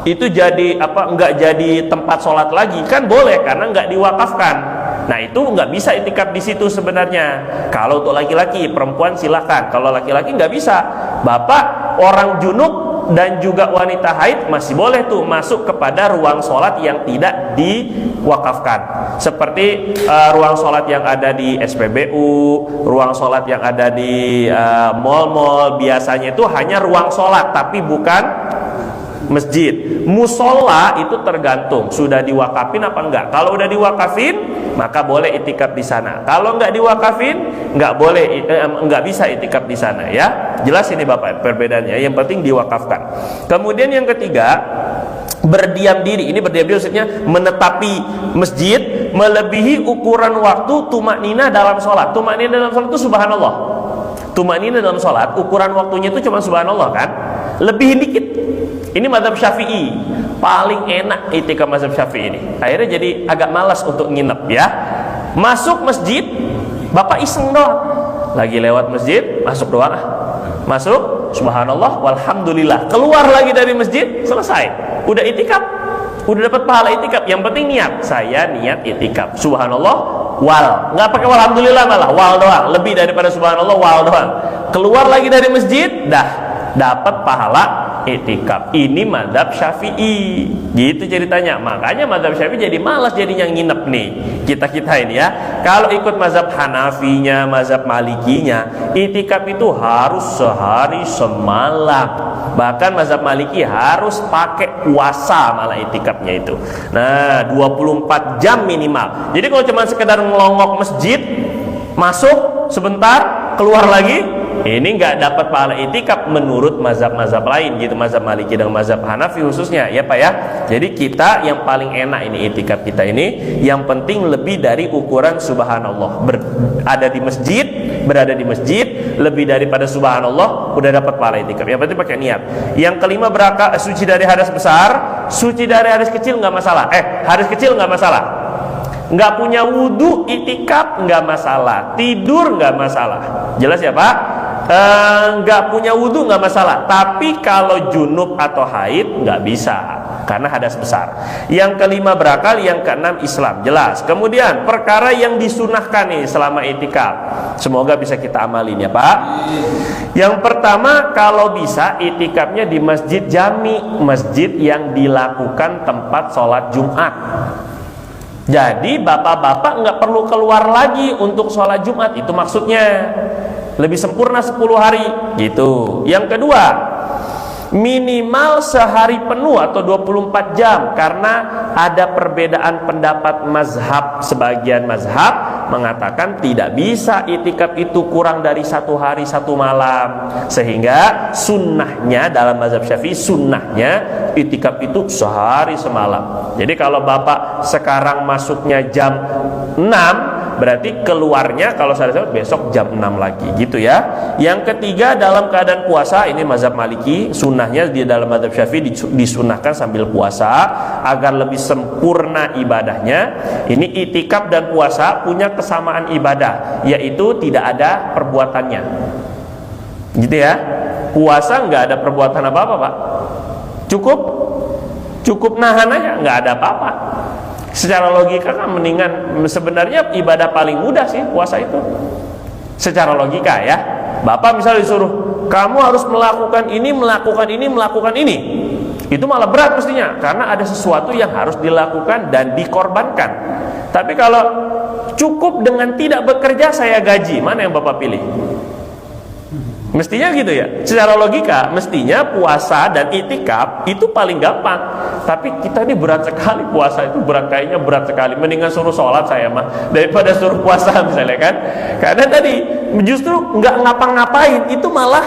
itu jadi nggak jadi tempat sholat lagi, kan boleh karena nggak diwakafkan. Nah, itu nggak bisa itikaf di situ sebenarnya. Kalau untuk laki-laki, perempuan silakan. Kalau laki-laki nggak bisa. Bapak orang junub dan juga wanita haid masih boleh tuh masuk kepada ruang sholat yang tidak diwakafkan, seperti ruang sholat yang ada di SPBU, ruang sholat yang ada di mall-mall. Biasanya itu hanya ruang sholat tapi bukan masjid. Musola itu tergantung sudah diwakafin apa enggak. Kalau udah diwakafin maka boleh itikaf di sana. Kalau enggak diwakafin enggak bisa itikaf di sana ya. Jelas ini Bapak perbedaannya. Yang penting diwakafkan. Kemudian yang ketiga, berdiam diri. Ini berdiam diri maksudnya menetapi masjid melebihi ukuran waktu tumaknina dalam sholat. Tumaknina dalam sholat itu subhanallah. Tumaknina dalam sholat ukuran waktunya itu cuma subhanallah kan. Lebihin dikit. Ini mazhab Syafi'i, paling enak itikaf mazhab Syafi'i ini. Akhirnya jadi agak malas untuk nginep ya. Masuk masjid, Bapak iseng doang. Lagi lewat masjid, masuk doang. Masuk, subhanallah, walhamdulillah. Keluar lagi dari masjid, selesai. Udah itikaf, udah dapat pahala itikaf. Yang penting niat. Saya niat itikaf. Subhanallah, wal. Nggak pakai walhamdulillah, malah wal doang. Lebih daripada subhanallah, wal doang. Keluar lagi dari masjid, dah dapat pahala itikaf. Ini mazhab Syafi'i. Gitu ceritanya. Makanya mazhab Syafi'i jadi malas jadinya nginep nih. Kita ini ya. Kalau ikut mazhab Hanafinya, mazhab Malikinya, itikaf itu harus sehari semalam. Bahkan mazhab Maliki harus pakai puasa malah itikafnya itu. Nah, 24 jam minimal. Jadi kalau cuma sekedar ngelongok masjid, masuk sebentar, keluar lagi, ini nggak dapat pahala itikaf menurut mazhab-mazhab lain gitu, mazhab Maliki dan mazhab Hanafi khususnya ya Pak ya. Jadi kita yang paling enak ini itikaf kita ini, yang penting lebih dari ukuran subhanallah. Berada di masjid lebih daripada subhanallah, udah dapat pahala itikaf. Yang penting pakai niat. Yang kelima, suci dari hadas besar, suci dari hadas kecil nggak masalah. Hadas kecil nggak masalah. Nggak punya wudhu itikaf nggak masalah, tidur nggak masalah. Jelas ya Pak? Nggak punya wudhu nggak masalah, tapi kalau junub atau haid nggak bisa karena hadas besar. Yang kelima berakal, yang keenam Islam. Jelas. Kemudian perkara yang disunahkan nih selama itikaf, semoga bisa kita amalin ya Pak. Yang pertama, kalau bisa itikafnya di masjid jami, masjid yang dilakukan tempat sholat Jumat. Jadi bapak-bapak nggak perlu keluar lagi untuk sholat Jumat, itu maksudnya. Lebih sempurna 10 hari gitu. Yang kedua, minimal sehari penuh atau 24 jam, karena ada perbedaan pendapat mazhab. Sebagian mazhab mengatakan tidak bisa itikaf itu kurang dari 1 hari 1 malam, sehingga sunnahnya dalam mazhab Syafi'i, sunnahnya itikaf itu sehari semalam. Jadi kalau bapak sekarang masuknya jam 6, berarti keluarnya kalau saya besok jam 6 lagi gitu ya. Yang ketiga, dalam keadaan puasa, ini mazhab Maliki, sunnahnya di dalam mazhab Syafi'i disunahkan sambil puasa agar lebih sempurna ibadahnya. Ini itikaf dan puasa punya kesamaan ibadah, yaitu tidak ada perbuatannya, gitu ya. Puasa nggak ada perbuatan apa-apa, Pak. Cukup nahan aja, nggak ada apa-apa. Secara logika kan mendingan, sebenarnya ibadah paling mudah sih puasa itu. Secara logika ya. Bapak misalnya disuruh, kamu harus melakukan ini, melakukan ini, melakukan ini. Itu malah berat mestinya, karena ada sesuatu yang harus dilakukan dan dikorbankan. Tapi kalau cukup dengan tidak bekerja saya gaji, mana yang Bapak pilih? Mestinya gitu ya. Secara logika mestinya puasa dan itikaf itu paling gampang. Tapi kita ini berat sekali, puasa itu kayaknya berat sekali. Mendingan suruh sholat saya mah daripada suruh puasa misalnya kan. Karena tadi justru nggak ngapa-ngapain itu malah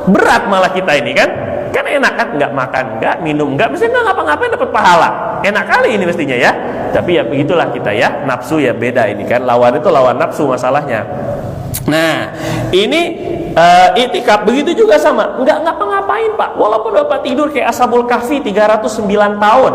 berat malah kita ini kan. Kan enak kan, nggak makan, nggak minum, nggak mesti nggak ngapa-ngapain dapat pahala. Enak kali ini mestinya ya. Tapi ya begitulah kita ya. Nafsu ya beda ini kan. Lawan itu lawan nafsu masalahnya. Nah, ini itikaf begitu juga sama, nggak ngapa-ngapain Pak. Walaupun Bapak tidur kayak Ashabul Kahfi 309 tahun,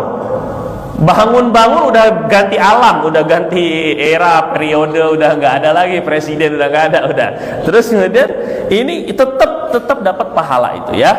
bangun-bangun udah ganti alam, udah ganti era, periode, udah nggak ada lagi presiden, udah nggak ada, udah. Terus kemudian ini tetap dapat pahala itu ya.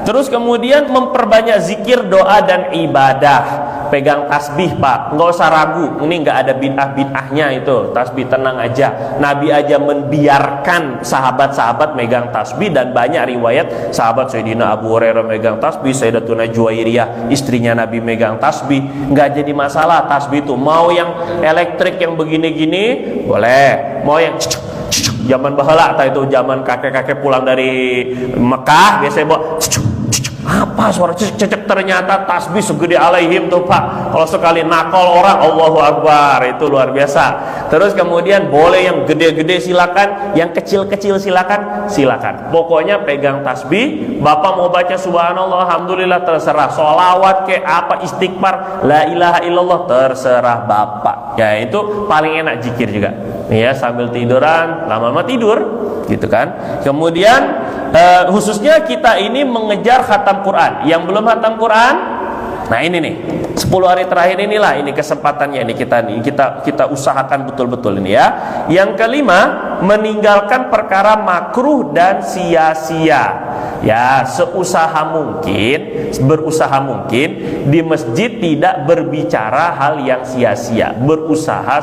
Terus kemudian memperbanyak zikir, doa dan ibadah. Pegang tasbih Pak, nggak usah ragu, ini nggak ada bid'ah-bid'ahnya itu. Tasbih tenang aja. Nabi aja membiarkan sahabat-sahabat megang tasbih, dan banyak riwayat sahabat Sayyidina Abu Hurairah megang tasbih, Sayyidatuna Juwairiyah istrinya Nabi megang tasbih, nggak jadi masalah tasbih itu. Mau yang elektrik yang begini-gini boleh, mau yang zaman bahala, atau itu zaman kakek-kakek pulang dari Mekah biasanya bawa apa suara cecek, ternyata tasbih segede alaihim tuh Pak. Kalau sekali nakal orang, Allahu Akbar, itu luar biasa. Terus kemudian boleh yang gede-gede silakan, yang kecil-kecil silakan. Pokoknya pegang tasbih. Bapak mau baca subhanallah, alhamdulillah, terserah. Sholawat ke apa, istighfar, la ilaha illallah, terserah Bapak. Ya itu paling enak zikir juga. Ya sambil tiduran, lama-lama tidur, gitu kan. Kemudian khususnya kita ini mengejar khatam Quran. Yang belum khatam Quran, nah ini nih 10 hari terakhir inilah ini kesempatannya, ini kita usahakan betul-betul ini ya. Yang kelima, meninggalkan perkara makruh dan sia-sia. Ya, berusaha mungkin di masjid tidak berbicara hal yang sia-sia. Berusaha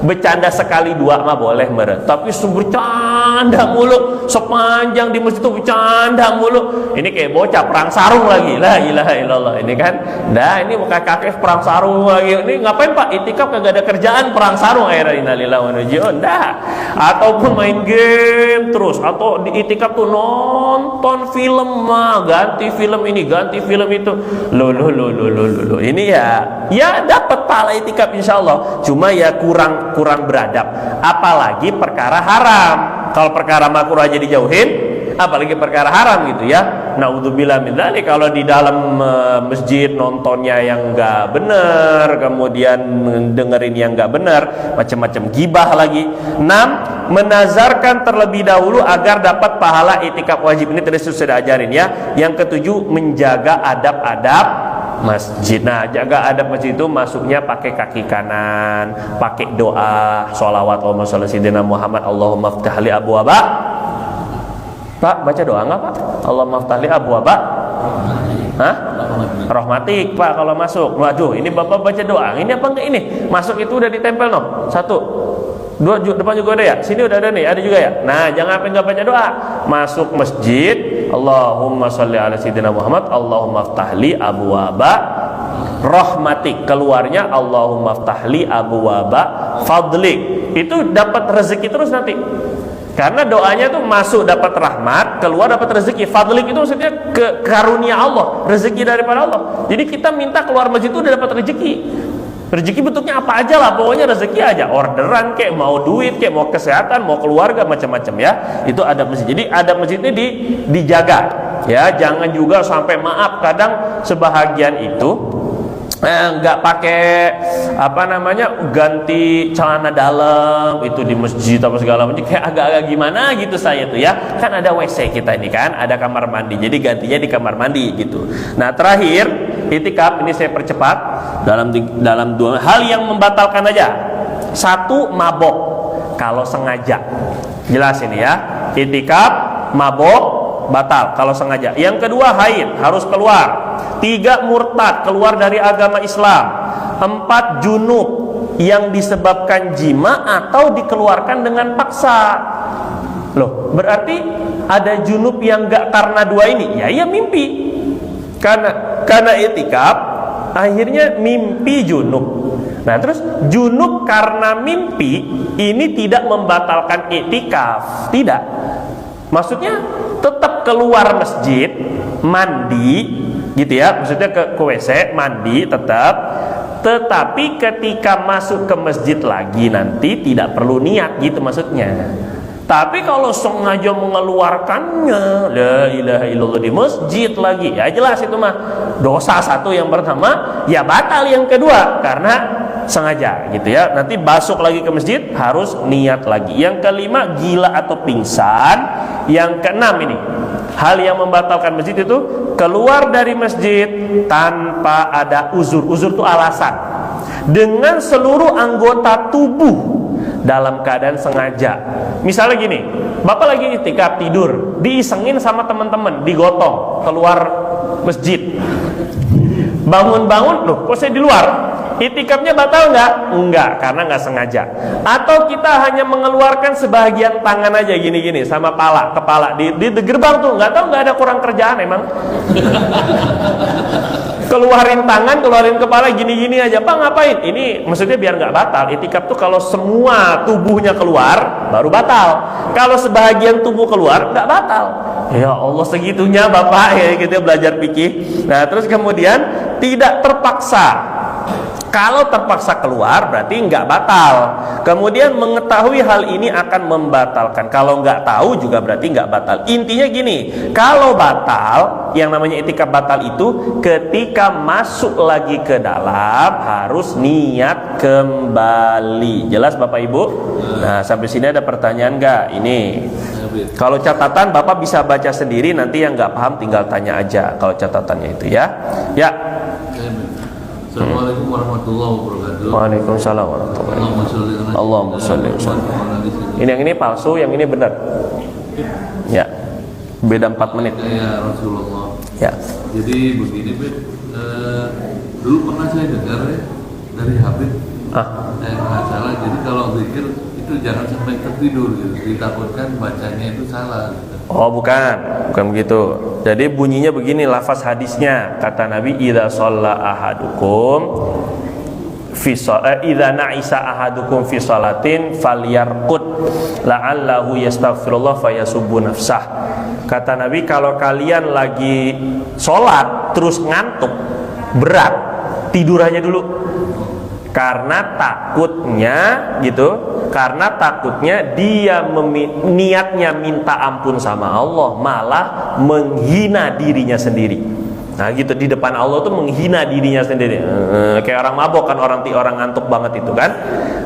bercanda sekali dua mah boleh meren. Tapi bercanda mulu sepanjang di masjid itu bercanda mulu. Ini kayak bocah perang sarung lagi. La ilaha illallah ini kan. Nah, ini muka kakek perang sarung lagi. Ini ngapain Pak? Itikaf kagak ada kerjaan, perang sarung akhirnya innalillahi wa inna ilaihi raji'un. Dah. Ataupun main game terus, atau di itikaf tuh nonton film mah, ganti film ini, ganti film itu. Loh. Ini ya dapat pahala itikaf insyaallah. Cuma ya kurang beradab. Apalagi perkara haram. Kalau perkara makruh aja dijauhin, apalagi perkara haram gitu ya. Naudzubillah min dzalik. Kalau di dalam masjid nontonnya yang enggak benar, kemudian dengerin yang enggak benar, macam-macam gibah lagi. 6, menazarkan terlebih dahulu agar dapat pahala itikaf wajib. Ini tadi sudah ajarin ya. Yang ketujuh, menjaga adab-adab masjid. Nah, jaga adab masjid itu masuknya pakai kaki kanan, pakai doa, sholawat Allahumma sholli sayyidina Muhammad, Allahumma ftahli abwaba. Pak, baca doa nggak Pak? Allahumma ftahli abwaba. Hah? Rahmatik Pak kalau masuk. Waduh, ini Bapak baca doa. Ini apa enggak ini? Masuk itu udah ditempel no. 1, 2, depan juga ada ya? Sini udah ada nih, ada juga ya? Nah, jangan sampai nggak baca doa. Masuk masjid, Allahumma sholli ala sayyidina Muhammad, Allahumma ftahli abwaba rahmatik. Keluarnya Allahumma ftahli abwaba fadlik. Itu dapat rezeki terus nanti. Karena doanya tuh masuk dapat rahmat, keluar dapat rezeki. Fadlik itu maksudnya karunia Allah, rezeki daripada Allah. Jadi kita minta keluar masjid itu udah dapat rezeki. Rezeki bentuknya apa aja lah, pokoknya rezeki aja. Orderan kek, mau duit kek, mau kesehatan, mau keluarga, macam-macam ya. Itu adab masjid. Jadi adab masjid ini dijaga. Ya, jangan juga sampai maaf kadang sebahagian itu nggak pakai ganti celana dalam itu di masjid apa segala macam, kayak agak-agak gimana gitu saya tuh ya. Kan ada WC kita ini kan, ada kamar mandi, jadi gantinya di kamar mandi gitu. Nah terakhir itikaf ini saya percepat dalam dua hal yang membatalkan aja. Satu, mabok kalau sengaja, jelas ini ya, itikaf mabok batal kalau sengaja. Yang kedua, haid harus keluar. 3, murtad keluar dari agama Islam. 4, junub yang disebabkan jima atau dikeluarkan dengan paksa. Loh, berarti ada junub yang enggak karena dua ini? Ya mimpi. Karena itikaf akhirnya mimpi junub. Nah, terus junub karena mimpi ini tidak membatalkan itikaf, tidak. Maksudnya tetap keluar masjid, mandi gitu ya, maksudnya ke WC, mandi tetap, tetapi ketika masuk ke masjid lagi nanti tidak perlu niat gitu maksudnya. Tapi kalau sengaja mengeluarkannya, la ilaha illallah, di masjid lagi, ya jelas itu mah dosa satu yang pertama, ya batal yang kedua karena sengaja gitu ya. Nanti masuk lagi ke masjid harus niat lagi. Yang kelima, gila atau pingsan. Yang keenam ini, hal yang membatalkan masjid itu keluar dari masjid tanpa ada uzur. Uzur itu alasan, dengan seluruh anggota tubuh dalam keadaan sengaja. Misalnya gini, bapak lagi itikaf tidur, diisengin sama teman-teman, digotong keluar masjid. Bangun-bangun, loh kok saya di luar? Itikafnya batal nggak? Enggak, karena nggak sengaja. Atau kita hanya mengeluarkan sebagian tangan aja gini-gini sama kepala di gerbang tuh, nggak tahu, nggak ada kurang kerjaan emang. Keluarin tangan, keluarin kepala gini-gini aja, Pak ngapain? Ini maksudnya biar nggak batal. Itikaf tuh kalau semua tubuhnya keluar baru batal. Kalau sebagian tubuh keluar nggak batal. Ya Allah, segitunya Bapak ya, kita belajar fikih. Nah terus kemudian tidak terpaksa. Kalau terpaksa keluar berarti nggak batal. Kemudian mengetahui hal ini akan membatalkan. Kalau nggak tahu juga berarti nggak batal. Intinya gini, kalau batal, yang namanya itikaf batal itu ketika masuk lagi ke dalam harus niat kembali. Jelas Bapak Ibu? Nah sampai sini ada pertanyaan nggak? Ini kalau catatan Bapak bisa baca sendiri, nanti yang nggak paham tinggal tanya aja kalau catatannya itu ya. Ya. Assalamualaikum warahmatullahi wabarakatuh. Waalaikumsalam warahmatullahi wabarakatuh. Allahumma sholli wa sallim. Ini yang ini palsu, yang ini benar. Ya. Beda 4 menit. Ya Rasulullah. Ya. Jadi begini, dulu pernah saya dengar ya dari Habib. Nggak salah. Jadi kalau zikir itu jangan sampai tertidur gitu. Ditakutkan bacanya itu salah gitu. Oh bukan begitu. Jadi bunyinya begini lafaz hadisnya, kata Nabi, idza shalla ahadukum fi idza na'isa ahadukum fi salatin falyarqud la'allahu yastaghfirullah fayasubbu nafsah. Kata Nabi, kalau kalian lagi sholat terus ngantuk berat, tidur aja dulu. Karena takutnya gitu, karena takutnya dia niatnya minta ampun sama Allah, malah menghina dirinya sendiri. Nah gitu, di depan Allah tuh menghina dirinya sendiri. Kayak orang mabok kan, orang ngantuk banget itu kan.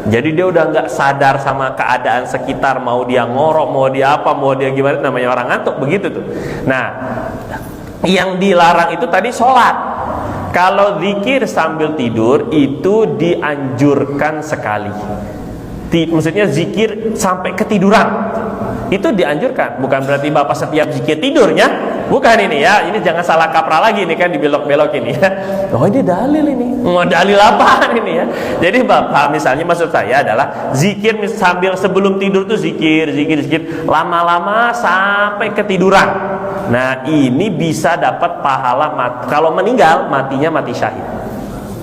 Jadi dia udah nggak sadar sama keadaan sekitar, mau dia ngorok, mau dia apa, mau dia gimana, namanya orang ngantuk begitu tuh. Nah yang dilarang itu tadi sholat. Kalau zikir sambil tidur itu dianjurkan sekali. Maksudnya zikir sampai ketiduran itu dianjurkan. Bukan berarti Bapak setiap zikir tidurnya, bukan ini ya. Ini jangan salah kaprah lagi ini kan, dibelok-belok ini ya. Oh ini dalil ini. Mau dalil apaan ini ya? Jadi Bapak misalnya, maksud saya adalah zikir sambil sebelum tidur tuh zikir lama-lama sampai ketiduran. Nah ini bisa dapat pahala kalau meninggal matinya mati syahid.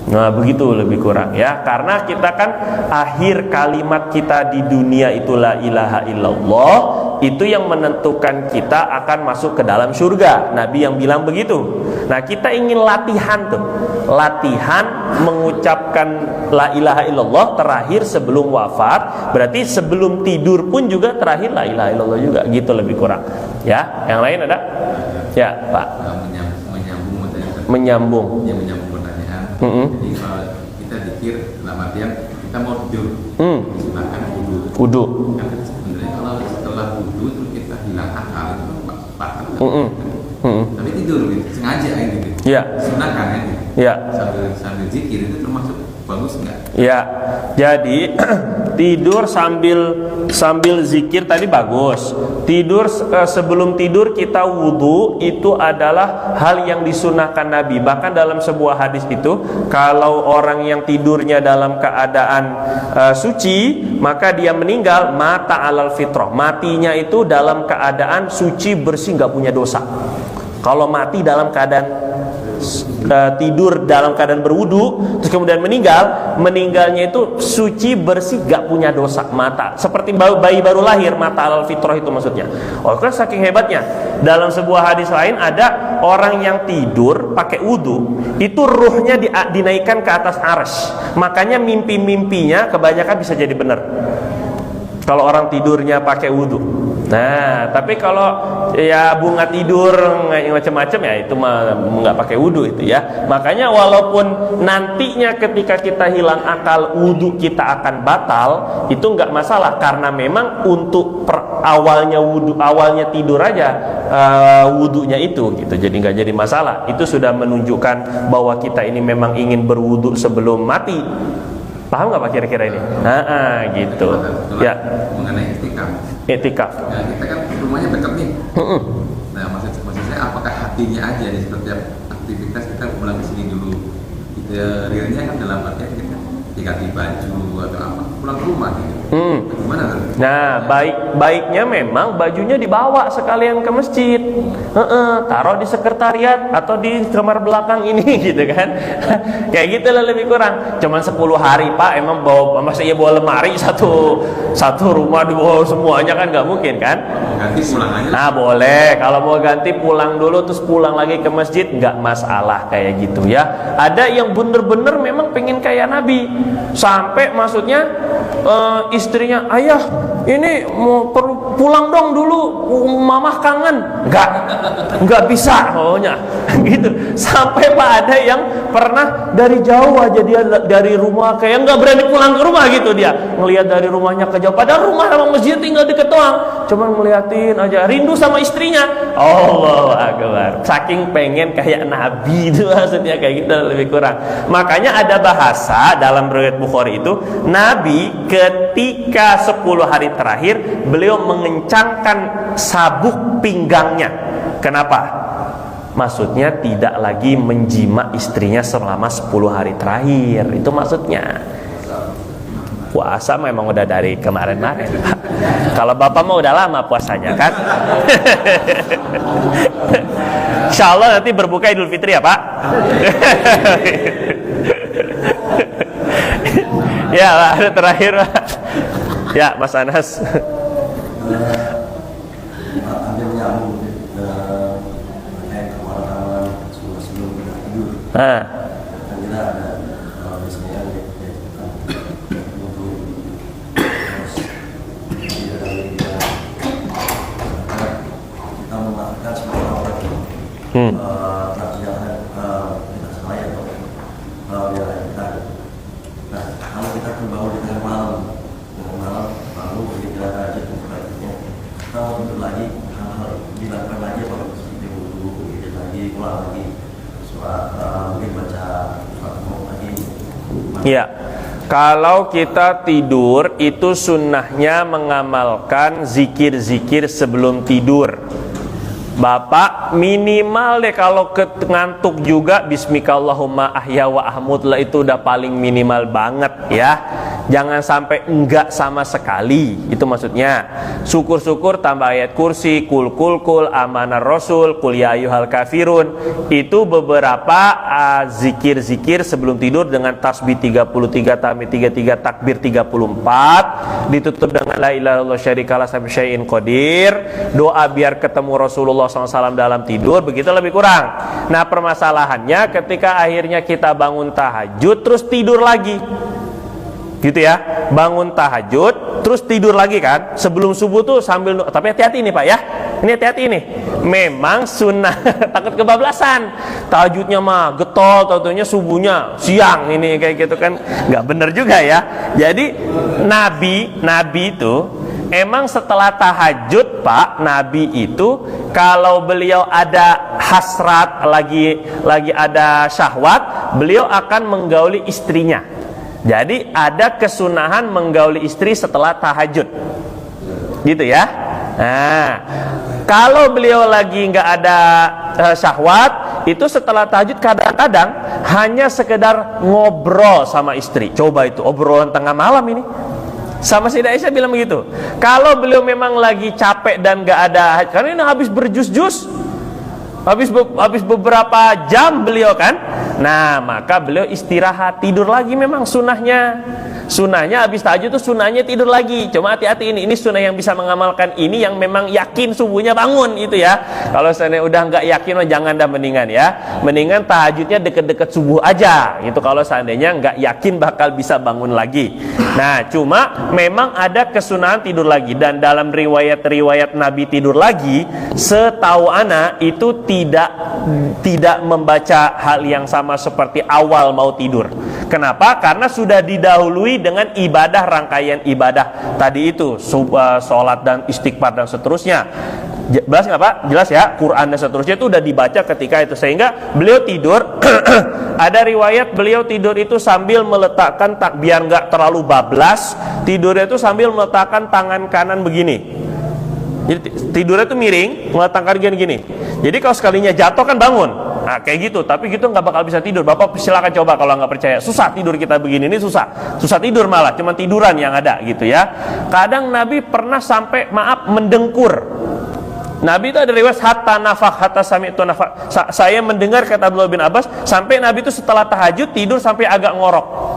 Nah begitu lebih kurang ya. Karena kita kan akhir kalimat kita di dunia itu la ilaha illallah, itu yang menentukan kita akan masuk ke dalam surga. Nabi yang bilang begitu. Nah kita ingin latihan tuh, latihan mengucapkan la ilaha illallah terakhir sebelum wafat. Berarti sebelum tidur pun juga terakhir la ilaha illallah juga. Gitu lebih kurang ya. Yang lain ada? Ya Pak. Menyambung Menyambung pertanyaan. Jadi kalau kita zikir dalam artian kita mau tidur, silakan Wudu. Karena sebenarnya kalau setelah wudu terus kita hilang akal itu batal. Tapi tidur gitu, sengaja gitu. Iya. Sunahkan kan gitu. Iya. Sambil zikir itu termasuk bagus enggak? Ya, jadi tidur sambil zikir tadi bagus. Tidur sebelum tidur kita wudu itu adalah hal yang disunahkan Nabi. Bahkan dalam sebuah hadis itu, kalau orang yang tidurnya dalam keadaan suci, maka dia meninggal mata alal fitrah. Matinya itu dalam keadaan suci, bersih, nggak punya dosa. Kalau mati dalam keadaan tidur dalam keadaan berwudu terus kemudian meninggalnya itu suci, bersih, gak punya dosa. Mata seperti bayi baru lahir, mata alal fitrah itu maksudnya. Oh kan saking hebatnya, dalam sebuah hadis lain ada orang yang tidur pakai wudu itu ruhnya dinaikkan ke atas arsy. Makanya mimpi-mimpinya kebanyakan bisa jadi benar kalau orang tidurnya pakai wudu. Nah, tapi kalau ya bunga tidur macam-macam ya itu mah nggak pakai wudu itu ya. Makanya walaupun nantinya ketika kita hilang akal wudu kita akan batal, itu nggak masalah karena memang untuk awalnya tidur aja wudunya itu gitu. Jadi nggak jadi masalah. Itu sudah menunjukkan bahwa kita ini memang ingin berwudu sebelum mati. Paham nggak Pak kira-kira ini? Gitu. Ya. Mengenai Etikaf. Nah, kita kan rumahnya dekat nih. Nah, maksud saya apakah hatinya aja nih setiap aktivitas kita pulang ke sini dulu. Realnya kan dalam artian kita ganti baju atau apa pulang ke rumah gitu. Gimana kan? Nah, baiknya memang bajunya dibawa sekalian ke masjid. Taruh di sekretariat atau di kamar belakang ini gitu kan. Kayak gitu lah lebih kurang. Cuman 10 hari Pak, emang masa iya bawa lemari satu rumah dibawa semuanya kan nggak mungkin kan? Ganti pulang aja. Nah boleh, kalau mau ganti pulang dulu terus pulang lagi ke masjid nggak masalah kayak gitu ya. Ada yang bener-bener memang pengen kayak Nabi, sampai maksudnya istrinya, ayah ini mau perlu pulang dong dulu, mamah kangen. Nggak bisa pokoknya gitu. Sampai Pak ada yang pernah dari jauh aja dia dari rumah kayak nggak berani pulang ke rumah gitu, dia ngelihat dari rumahnya ke jauh, padahal rumah sama masjid tinggal deket doang, cuman ngeliatin aja, rindu sama istrinya. Allahu Akbar, saking pengen kayak Nabi itu maksudnya, kayak gitu lebih kurang. Makanya ada bahasa dalam riwayat Bukhari itu, Nabi ketika 10 hari terakhir beliau mengencangkan sabuk pinggangnya. Kenapa? Maksudnya tidak lagi menjima istrinya selama 10 hari terakhir. Itu maksudnya. Puasa memang udah dari kemarin-kemarin. Kalau Bapak mah udah lama puasanya kan. Insya Allah nanti berbuka Idul Fitri ya Pak. Ya Pak, ada terakhir Pak. Ya Mas Anas. Kita ada misalnya kita melakukan semua orang jangan kita salah atau biar kita. Nah, kalau kita terbangun di tengah malam lalu bergerak aja tempatnya, kita untuk lagi hal-hal dilakukan lagi apa seperti wudhu, gitu lagi pulang lagi. Mungkin baca lagi. Ya, kalau kita tidur itu sunnahnya mengamalkan zikir-zikir sebelum tidur. Bapak minimal deh kalau ngantuk juga bismikallahumma ahya wa ahmud lah, itu udah paling minimal banget ya. Jangan sampai enggak sama sekali. Itu maksudnya. Syukur-syukur tambah ayat kursi, kul amanar rasul, kul ya ayyuhal kafirun. Itu beberapa zikir-zikir sebelum tidur dengan tasbih 33, tahmid 33, takbir 34, ditutup dengan la ilaha illallah syarikalah sampai syai'in qadir. Doa biar ketemu Rasulullah SAW dalam tidur, begitu lebih kurang. Nah permasalahannya ketika akhirnya kita bangun tahajud terus tidur lagi gitu ya, bangun tahajud terus tidur lagi kan, sebelum subuh tuh sambil, tapi hati-hati nih Pak ya, Ini hati-hati nih. Memang sunnah takut kebablasan. Tahajudnya mah getol, tentunya subuhnya siang ini kayak gitu kan. Nggak bener juga ya. Jadi Nabi itu emang setelah tahajud Pak, Nabi itu kalau beliau ada hasrat, lagi ada syahwat, beliau akan menggauli istrinya. Jadi ada kesunahan menggauli istri setelah tahajud, gitu ya. Nah, kalau beliau lagi nggak ada syahwat, itu setelah tahajud kadang-kadang hanya sekedar ngobrol sama istri. Coba itu obrolan tengah malam ini. Sama Sayyidah Aisyah bilang begitu. Kalau beliau memang lagi capek dan nggak ada, karena ini habis berjus-jus, habis beberapa jam beliau kan. Nah, maka beliau istirahat, tidur lagi. Memang sunahnya habis tahajud itu sunahnya tidur lagi. Cuma hati-hati, ini sunah yang bisa mengamalkan ini yang memang yakin subuhnya bangun itu ya. Kalau seandainya udah nggak yakin, jangan dah, mendingan ya. Mendingan tahajudnya deket-deket subuh aja gitu. Kalau seandainya nggak yakin bakal bisa bangun lagi. Nah, cuma memang ada kesunahan tidur lagi. Dan dalam riwayat-riwayat Nabi tidur lagi, setahu ana itu tidak membaca hal yang sama seperti awal mau tidur. Kenapa? Karena sudah didahului dengan ibadah, rangkaian ibadah tadi itu, sholat dan istighfar dan seterusnya. Jelas nggak Pak? Jelas ya, Quran dan seterusnya itu udah dibaca ketika itu, sehingga beliau tidur. Ada riwayat beliau tidur itu sambil meletakkan, biar nggak terlalu bablas, tidurnya itu sambil meletakkan tangan kanan begini. Jadi tidurnya itu miring, meletakkan gini. Jadi kalau sekalinya jatuh kan bangun. Nah kayak gitu, tapi gitu nggak bakal bisa tidur. Bapak silakan coba kalau nggak percaya. Susah tidur kita begini, ini susah tidur, malah cuma tiduran yang ada gitu ya. Kadang Nabi pernah sampai mendengkur. Nabi itu ada riwayat hatta sami'tu nafak. Saya mendengar, kata Abdullah bin Abbas, sampai Nabi itu setelah tahajud tidur sampai agak ngorok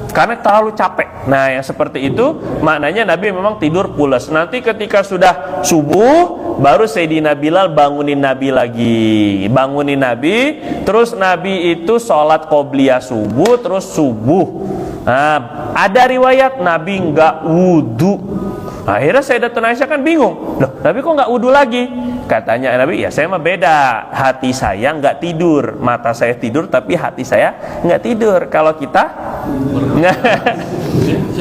karena terlalu capek. Nah yang seperti itu maknanya Nabi memang tidur pulas. Nanti ketika sudah subuh, baru Sayyidina Bilal bangunin Nabi lagi. Terus Nabi itu sholat qobliyah subuh, terus subuh. Nah, ada riwayat Nabi nggak wudu. Akhirnya Sayyidatuna Aisyah kan bingung, loh Nabi kok nggak wudu lagi? Katanya Nabi, ya saya mah beda, hati saya nggak tidur, mata saya tidur tapi hati saya nggak tidur. Kalau kita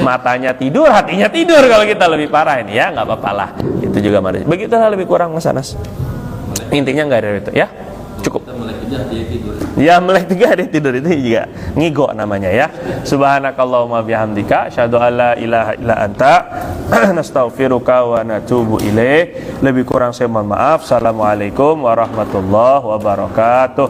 matanya tidur, hatinya tidur. Kalau kita lebih parah ini ya, nggak apa-apa lah. Itu juga manusia. Begitulah lebih kurang Mas Anas. Intinya nggak ada itu ya. Cukup. Ya melek juga dia tidur, itu juga ngigo namanya ya. Subhanakallahumma bihamdika asyhadu alla ilaha illa anta nastaghfiruka wa natubu ilaik. Lebih kurang saya mohon maaf. Assalamualaikum warahmatullahi wabarakatuh.